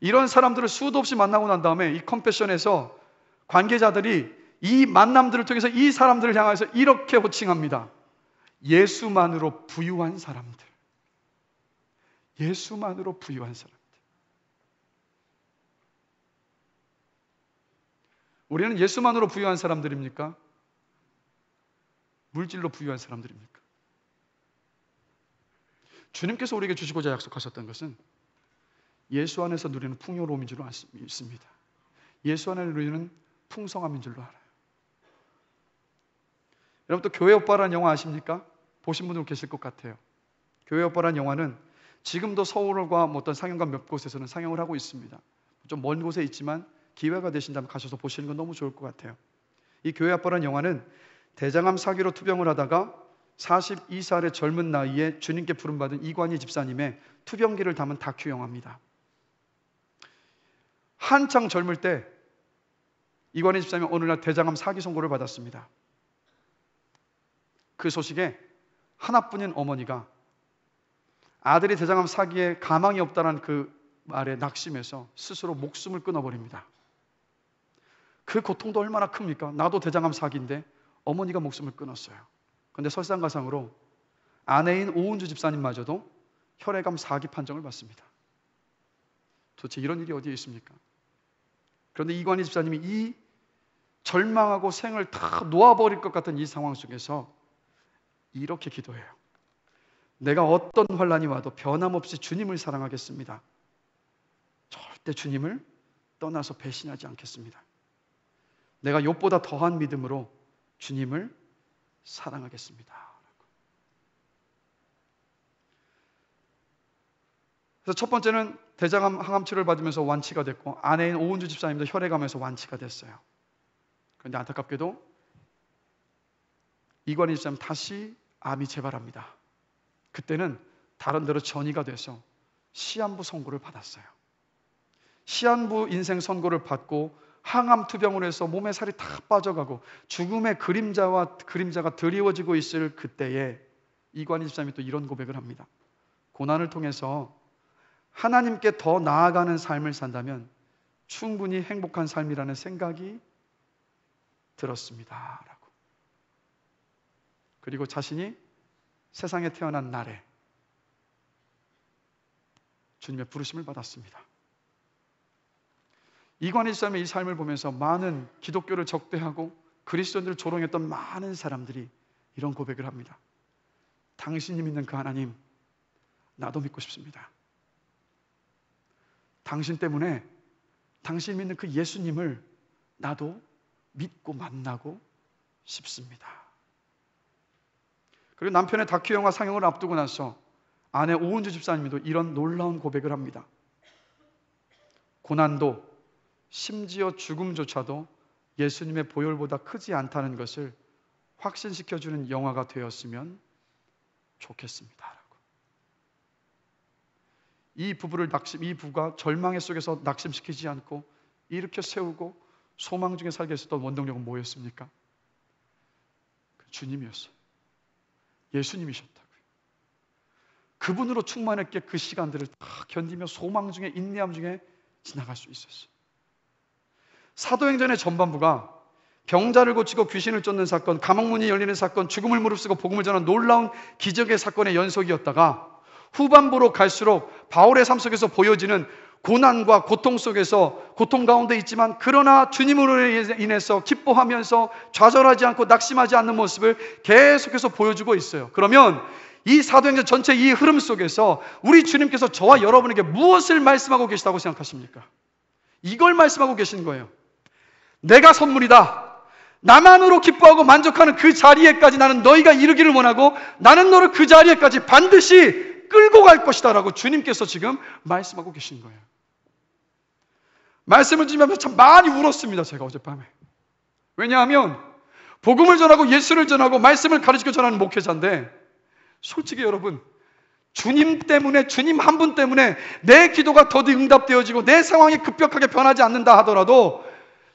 A: 이런 사람들을 수도 없이 만나고 난 다음에 이 컴패션에서 관계자들이 이 만남들을 통해서 이 사람들을 향해서 이렇게 호칭합니다. 예수만으로 부유한 사람들. 예수만으로 부유한 사람들. 우리는 예수만으로 부유한 사람들입니까? 물질로 부유한 사람들입니까? 주님께서 우리에게 주시고자 약속하셨던 것은 예수 안에서 누리는 풍요로움인 줄로 믿습니다. 예수 안에 누리는 풍성함인 줄로 알아요. 여러분, 또 교회 오빠라는 영화 아십니까? 보신 분들 계실 것 같아요. 교회 오빠라는 영화는 지금도 서울과 어떤 상영관 몇 곳에서는 상영을 하고 있습니다. 좀 먼 곳에 있지만 기회가 되신다면 가셔서 보시는 건 너무 좋을 것 같아요. 이 교회 오빠라는 영화는 대장암 사기로 투병을 하다가 42살의 젊은 나이에 주님께 부름받은 이관희 집사님의 투병기를 담은 다큐 영화입니다. 한창 젊을 때 이관희 집사님은 어느 날 대장암 사기 선고를 받았습니다. 그 소식에 하나뿐인 어머니가 아들이 대장암 사기에 가망이 없다는 그 말에 낙심해서 스스로 목숨을 끊어버립니다. 그 고통도 얼마나 큽니까? 나도 대장암 사기인데 어머니가 목숨을 끊었어요. 그런데 설상가상으로 아내인 오은주 집사님마저도 혈액암 4기 판정을 받습니다. 도대체 이런 일이 어디에 있습니까? 그런데 이관희 집사님이 이 절망하고 생을 다 놓아버릴 것 같은 이 상황 속에서 이렇게 기도해요. 내가 어떤 환난이 와도 변함없이 주님을 사랑하겠습니다. 절대 주님을 떠나서 배신하지 않겠습니다. 내가 욥보다 더한 믿음으로 주님을 사랑하겠습니다. 그래서 첫 번째는 대장암 항암 치료를 받으면서 완치가 됐고, 아내인 오은주 집사님도 혈액암에서 완치가 됐어요. 그런데 안타깝게도 이관희 집사님 다시 암이 재발합니다. 그때는 다른 데로 전이가 돼서 시한부 선고를 받았어요. 시한부 인생 선고를 받고 항암 투병으로 해서 몸에 살이 다 빠져가고 죽음의 그림자가 드리워지고 있을 그때에 이관희 집사님이 또 이런 고백을 합니다. 고난을 통해서 하나님께 더 나아가는 삶을 산다면 충분히 행복한 삶이라는 생각이 들었습니다 라고. 그리고 자신이 세상에 태어난 날에 주님의 부르심을 받았습니다. 이관희 집사님의 이 삶을 보면서 많은 기독교를 적대하고 그리스도인들을 조롱했던 많은 사람들이 이런 고백을 합니다. 당신이 믿는 그 하나님, 나도 믿고 싶습니다. 당신 때문에 당신이 믿는 그 예수님을 나도 믿고 만나고 싶습니다. 그리고 남편의 다큐 영화 상영을 앞두고 나서 아내 오은주 집사님도 이런 놀라운 고백을 합니다. 고난도 심지어 죽음조차도 예수님의 보혈보다 크지 않다는 것을 확신시켜주는 영화가 되었으면 좋겠습니다. 이 부부가 절망의 속에서 낙심시키지 않고 일으켜 세우고 소망 중에 살게 했었던 원동력은 뭐였습니까? 그 주님이었어요. 예수님이셨다고요. 그분으로 충만했기에 그 시간들을 다 견디며 소망 중에 인내함 중에 지나갈 수 있었어요. 사도행전의 전반부가 병자를 고치고 귀신을 쫓는 사건, 감옥문이 열리는 사건, 죽음을 무릅쓰고 복음을 전한 놀라운 기적의 사건의 연속이었다가 후반부로 갈수록 바울의 삶 속에서 보여지는 고난과 고통 속에서 고통 가운데 있지만 그러나 주님으로 인해서 기뻐하면서 좌절하지 않고 낙심하지 않는 모습을 계속해서 보여주고 있어요. 그러면 이 사도행전 전체 이 흐름 속에서 우리 주님께서 저와 여러분에게 무엇을 말씀하고 계시다고 생각하십니까? 이걸 말씀하고 계신 거예요. 내가 선물이다. 나만으로 기뻐하고 만족하는 그 자리에까지 나는 너희가 이르기를 원하고 나는 너를 그 자리에까지 반드시 끌고 갈 것이다 라고 주님께서 지금 말씀하고 계신 거예요. 말씀을 드리면서 참 많이 울었습니다. 제가 어젯밤에. 왜냐하면 복음을 전하고 예수를 전하고 말씀을 가르치고 전하는 목회자인데 솔직히 여러분, 주님 때문에, 주님 한 분 때문에 내 기도가 더디 응답되어지고 내 상황이 급격하게 변하지 않는다 하더라도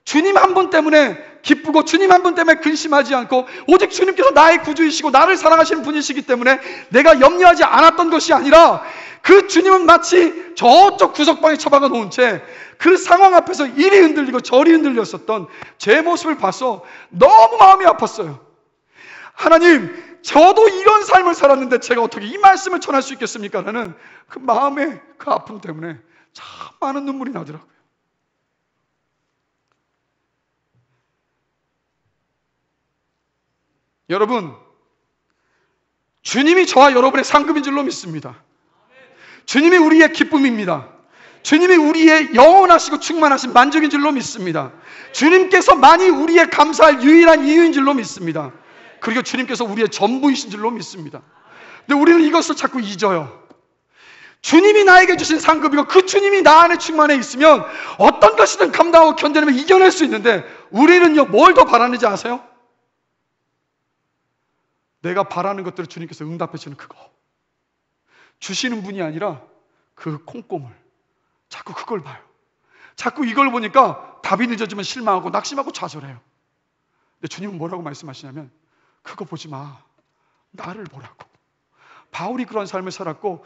A: 주님 한 분 때문에 기쁘고 주님 한 분 때문에 근심하지 않고 오직 주님께서 나의 구주이시고 나를 사랑하시는 분이시기 때문에 내가 염려하지 않았던 것이 아니라 그 주님은 마치 저쪽 구석방에 처박아 놓은 채 그 상황 앞에서 이리 흔들리고 저리 흔들렸었던 제 모습을 봐서 너무 마음이 아팠어요. 하나님, 저도 이런 삶을 살았는데 제가 어떻게 이 말씀을 전할 수 있겠습니까? 라는 그 마음의 그 아픔 때문에 참 많은 눈물이 나더라고요. 여러분, 주님이 저와 여러분의 상급인 줄로 믿습니다. 주님이 우리의 기쁨입니다. 주님이 우리의 영원하시고 충만하신 만족인 줄로 믿습니다. 주님께서만이 우리의 감사할 유일한 이유인 줄로 믿습니다. 그리고 주님께서 우리의 전부이신 줄로 믿습니다. 근데 우리는 이것을 자꾸 잊어요. 주님이 나에게 주신 상급이고 그 주님이 나 안에 충만해 있으면 어떤 것이든 감당하고 견뎌내면 이겨낼 수 있는데 우리는요, 뭘 더 바라는지 아세요? 내가 바라는 것들을 주님께서 응답해 주는 그거, 주시는 분이 아니라 그 콩고물, 자꾸 그걸 봐요. 자꾸 이걸 보니까 답이 늦어지면 실망하고 낙심하고 좌절해요. 근데 주님은 뭐라고 말씀하시냐면 그거 보지 마, 나를 보라고. 바울이 그런 삶을 살았고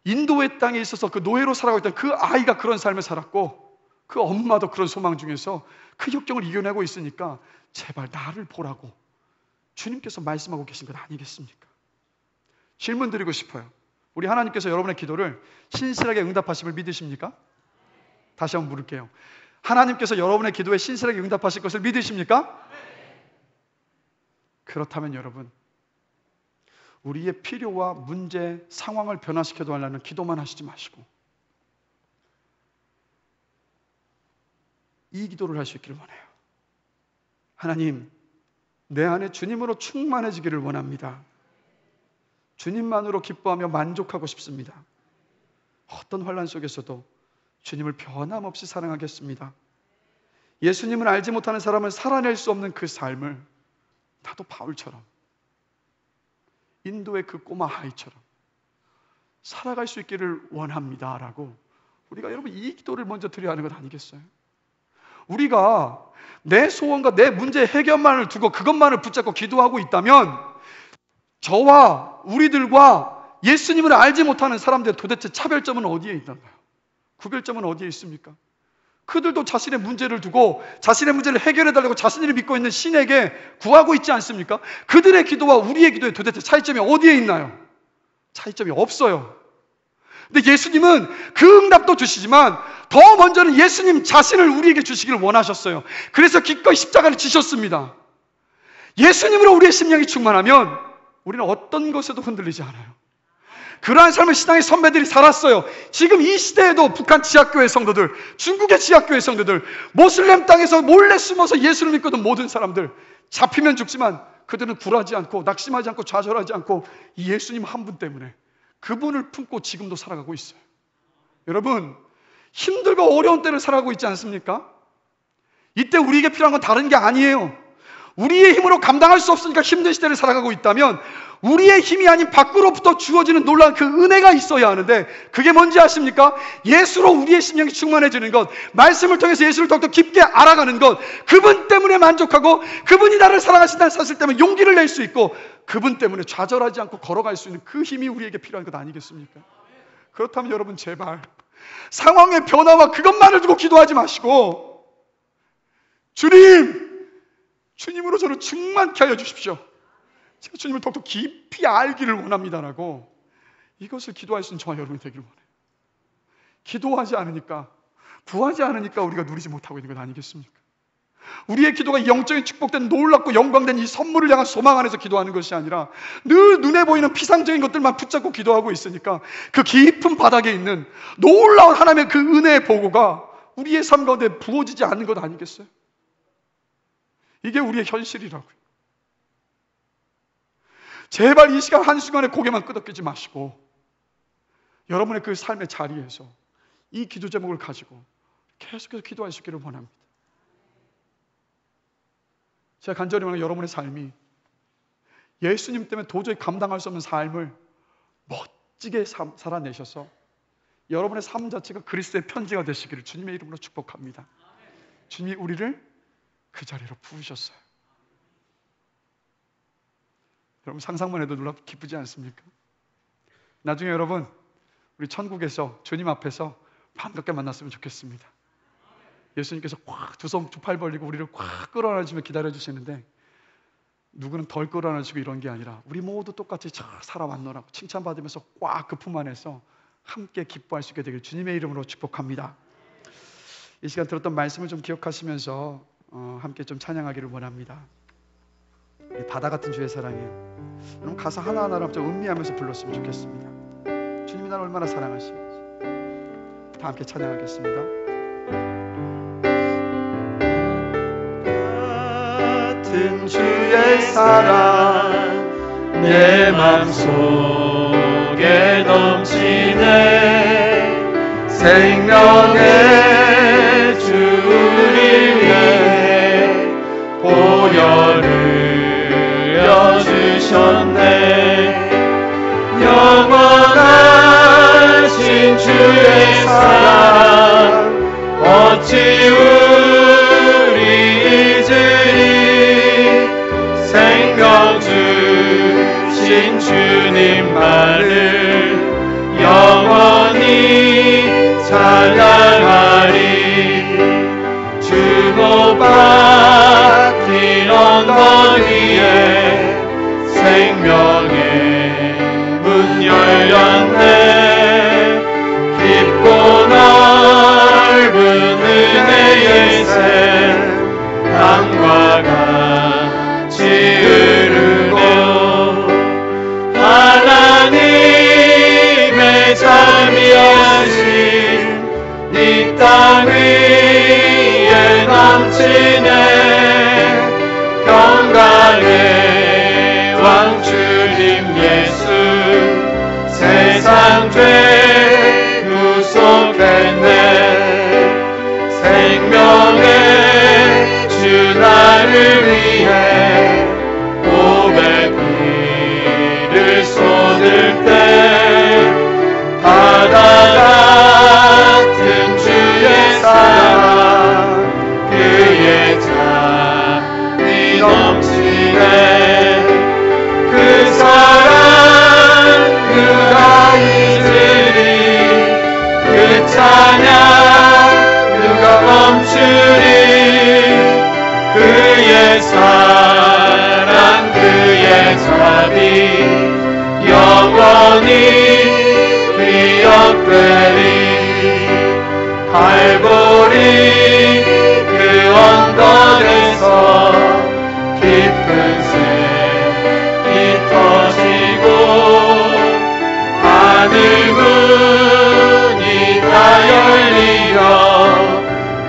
A: 인도의 땅에 있어서 그 노예로 살아가고 있던 그 아이가 그런 삶을 살았고 그 엄마도 그런 소망 중에서 그 역경을 이겨내고 있으니까 제발 나를 보라고 주님께서 말씀하고 계신 것 아니겠습니까? 질문 드리고 싶어요. 우리 하나님께서 여러분의 기도를 신실하게 응답하심을 믿으십니까? 다시 한번 물을게요. 하나님께서 여러분의 기도에 신실하게 응답하실 것을 믿으십니까? 그렇다면 여러분, 우리의 필요와 문제, 상황을 변화시켜 달라는 기도만 하시지 마시고 이 기도를 할 수 있기를 원해요. 하나님, 내 안에 주님으로 충만해지기를 원합니다. 주님만으로 기뻐하며 만족하고 싶습니다. 어떤 환난 속에서도 주님을 변함없이 사랑하겠습니다. 예수님을 알지 못하는 사람을 살아낼 수 없는 그 삶을 나도 바울처럼, 인도의 그 꼬마 아이처럼 살아갈 수 있기를 원합니다라고 우리가 여러분 이 기도를 먼저 드려야 하는 것 아니겠어요? 우리가 내 소원과 내 문제 해결만을 두고 그것만을 붙잡고 기도하고 있다면 저와 우리들과 예수님을 알지 못하는 사람들의 도대체 차별점은 어디에 있나요? 구별점은 어디에 있습니까? 그들도 자신의 문제를 두고 자신의 문제를 해결해달라고 자신을 믿고 있는 신에게 구하고 있지 않습니까? 그들의 기도와 우리의 기도에 도대체 차이점이 어디에 있나요? 차이점이 없어요. 근데 예수님은 그 응답도 주시지만 더 먼저는 예수님 자신을 우리에게 주시기를 원하셨어요. 그래서 기꺼이 십자가를 지셨습니다. 예수님으로 우리의 심령이 충만하면 우리는 어떤 것에도 흔들리지 않아요. 그러한 삶을 신앙의 선배들이 살았어요. 지금 이 시대에도 북한 지하교회 성도들, 중국의 지하교회 성도들, 모슬렘 땅에서 몰래 숨어서 예수를 믿고 있는 모든 사람들, 잡히면 죽지만 그들은 굴하지 않고 낙심하지 않고 좌절하지 않고 이 예수님 한 분 때문에 그분을 품고 지금도 살아가고 있어요. 여러분, 힘들고 어려운 때를 살아가고 있지 않습니까? 이때 우리에게 필요한 건 다른 게 아니에요. 우리의 힘으로 감당할 수 없으니까 힘든 시대를 살아가고 있다면 우리의 힘이 아닌 밖으로부터 주어지는 놀라운 그 은혜가 있어야 하는데 그게 뭔지 아십니까? 예수로 우리의 심령이 충만해지는 것, 말씀을 통해서 예수를 더욱더 깊게 알아가는 것, 그분 때문에 만족하고 그분이 나를 사랑하신다는 사실 때문에 용기를 낼 수 있고 그분 때문에 좌절하지 않고 걸어갈 수 있는 그 힘이 우리에게 필요한 것 아니겠습니까? 그렇다면 여러분 제발 상황의 변화와 그것만을 두고 기도하지 마시고 주님으로 저를 충만케 하여 주십시오. 제가 주님을 더욱더 깊이 알기를 원합니다라고 이것을 기도할 수 있는 저와 여러분이 되기를 원해요. 기도하지 않으니까, 구하지 않으니까 우리가 누리지 못하고 있는 것 아니겠습니까? 우리의 기도가 영적인 축복된 놀랍고 영광된 이 선물을 향한 소망 안에서 기도하는 것이 아니라 늘 눈에 보이는 피상적인 것들만 붙잡고 기도하고 있으니까 그 깊은 바닥에 있는 놀라운 하나님의 그 은혜의 보고가 우리의 삶 가운데 부어지지 않는 것 아니겠어요? 이게 우리의 현실이라고요. 제발 이 시간 한순간에 고개만 끄덕이지 마시고 여러분의 그 삶의 자리에서 이 기도 제목을 가지고 계속해서 기도할 수 있기를 원합니다. 제가 간절히 말하는 여러분의 삶이 예수님 때문에 도저히 감당할 수 없는 삶을 멋지게 살아내셔서 여러분의 삶 자체가 그리스도의 편지가 되시기를 주님의 이름으로 축복합니다. 주님이 우리를 그 자리로 부으셨어요. 여러분 상상만 해도 놀랍고 기쁘지 않습니까? 나중에 여러분 우리 천국에서 주님 앞에서 반갑게 만났으면 좋겠습니다. 예수님께서 꽉 두 손 두 팔 벌리고 우리를 꽉 끌어안으시며 기다려주시는데 누구는 덜 끌어안으시고 이런 게 아니라 우리 모두 똑같이 잘 살아왔노라고 칭찬받으면서 꽉 그 품 안에서 함께 기뻐할 수 있게 되길 주님의 이름으로 축복합니다. 이 시간 들었던 말씀을 좀 기억하시면서 함께 좀 찬양하기를 원합니다. 바다 같은 주의 사랑이에요. 여러분 가사 하나하나를 좀 음미하면서 불렀으면 좋겠습니다. 주님이 나를 얼마나 사랑하시는지 다 함께 찬양하겠습니다. 같은 주의 사랑 내 맘속에 넘치네 생명의 주를 위해 보혈을 주셨네 영원하신 주의 사랑 어찌 우리 잊으리 생명 주신 주님만을 영원히 찬양하리 주고받긴 언덕 위에 생명의 문 열렸네 깊고 넓은 은혜의 샘 강과 같이 흐르고 하나님의 자비하신 이 땅 위에 넘치네 평강의 왕 주님 예수 세상 죄 구속했네 생명의 주 나를 위해 고백기를 쏟을 때
B: 날이 영원히 기억되리. 갈보리 그 언덕에서 깊은 샘이 터지고 하늘 문이 다 열리며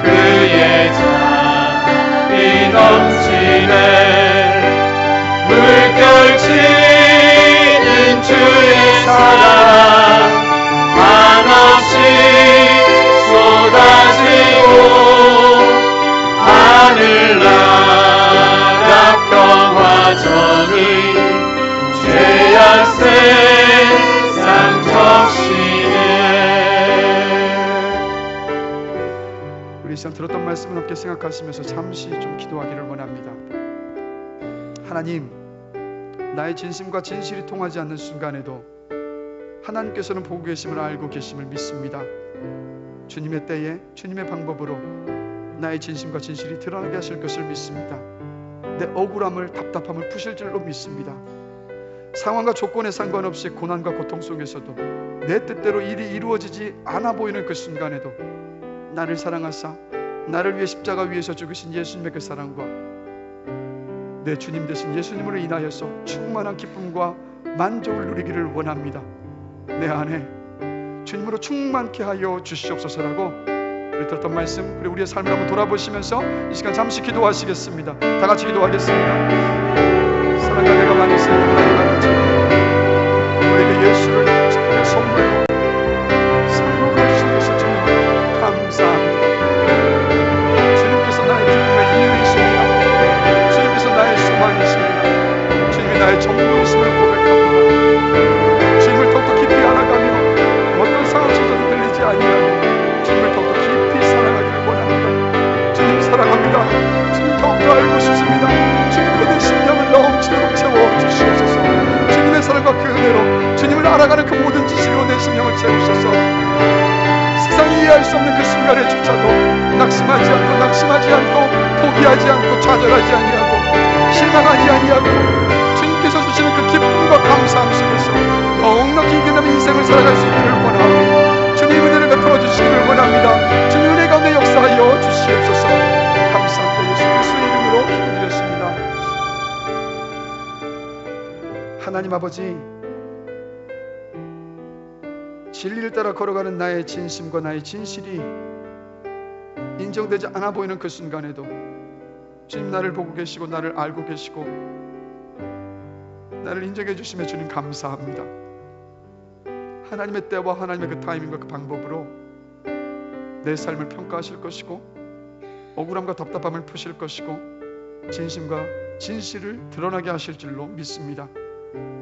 B: 그의 잔이 넘치네. 물결치는 주의 사랑 한없이 쏟아지고 하늘나라 평화정의 죄악 세상 적시네.
A: 우리 시간 들었던 말씀을 함께 생각하시면서 잠시 좀 기도하기를 원합니다. 하나님, 나의 진심과 진실이 통하지 않는 순간에도 하나님께서는 보고 계심을 알고 계심을 믿습니다. 주님의 때에 주님의 방법으로 나의 진심과 진실이 드러나게 하실 것을 믿습니다. 내 억울함을 답답함을 푸실 줄로 믿습니다. 상황과 조건에 상관없이 고난과 고통 속에서도 내 뜻대로 일이 이루어지지 않아 보이는 그 순간에도 나를 사랑하사 나를 위해 십자가 위에서 죽으신 예수님의 그 사랑과 내 주님 되신 예수님으로 인하여서 충만한 기쁨과 만족을 누리기를 원합니다. 내 안에 주님으로 충만케 하여 주시옵소서라고 우리 들었던 말씀, 그리고 우리의 삶을 한번 돌아보시면서 이 시간 잠시 기도하시겠습니다. 다 같이 기도하겠습니다. 사랑과 내가 많이 쓰는 하나님 아버지, 우리에게 예수를 특별히 선물로 사랑으로 주신 것을 주님 감사합니다. 주님께서 나의 기쁨의 이유이십니다. 주님께서 나의 소망이십니다. 주님이 나의 전부이심을 고백합니다. 주님을 더욱더 깊이 알아가며 어떤 상황 속에서도 들리지 아니하고 주님을 더욱더 깊이 사랑하기를 원합니다. 주님 사랑합니다. 주님 더욱더 알고 싶습니다. 주님으로 내 심령을 넘치도록 채워주시옵소서. 주님의 사랑과 그 은혜로 주님을 알아가는 그 모든 지식으로 내 심령을 채우셔서 세상이 이해할 수 없는 그 순간의 주차도 낙심하지 않고 포기하지 않고 좌절하지 아니하고 실망하지 아니하고 주님께서 주시는 그 기쁨과 감사함 속에서 넉넉히 이겨내는 인생을 살아갈 수 있기를 원하오니 주님 은혜를 베풀어 주시기를 원합니다. 주님 은혜 가운데 역사하여 주시옵소서. 감사합니다. 예수 그리스도의 이름으로 기도드렸습니다. 하나님 아버지, 진리를 따라 걸어가는 나의 진심과 나의 진실이 인정되지 않아 보이는 그 순간에도 주님 나를 보고 계시고 나를 알고 계시고 나를 인정해 주시며 주님 감사합니다. 하나님의 때와 하나님의 그 타이밍과 그 방법으로 내 삶을 평가하실 것이고 억울함과 답답함을 푸실 것이고 진심과 진실을 드러나게 하실 줄로 믿습니다.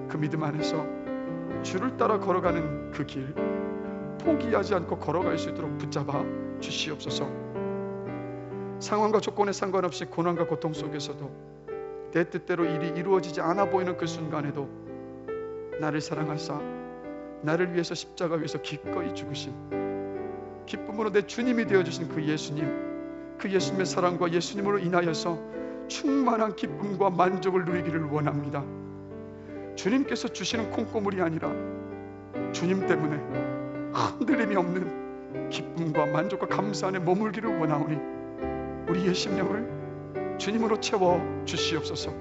A: 그 믿음 안에서 주를 따라 걸어가는 그 길 포기하지 않고 걸어갈 수 있도록 붙잡아 주시옵소서. 상황과 조건에 상관없이 고난과 고통 속에서도 내 뜻대로 일이 이루어지지 않아 보이는 그 순간에도 나를 사랑하사 나를 위해서 십자가 위에서 기꺼이 죽으신 기쁨으로 내 주님이 되어주신 그 예수님, 그 예수님의 사랑과 예수님으로 인하여서 충만한 기쁨과 만족을 누리기를 원합니다. 주님께서 주시는 콩고물이 아니라 주님 때문에 흔들림이 없는 기쁨과 만족과 감사 안에 머물기를 원하오니 우리의 심령을 주님으로 채워 주시옵소서.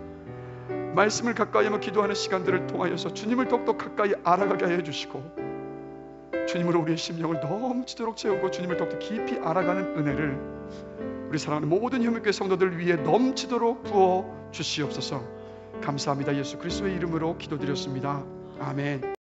A: 말씀을 가까이 하며 기도하는 시간들을 통하여서 주님을 더욱더 가까이 알아가게 하여 주시고 주님으로 우리의 심령을 넘치도록 채우고 주님을 더욱더 깊이 알아가는 은혜를 우리 사랑하는 모든 현미교회 성도들 위해 넘치도록 부어 주시옵소서. 감사합니다. 예수 그리스도의 이름으로 기도드렸습니다. 아멘.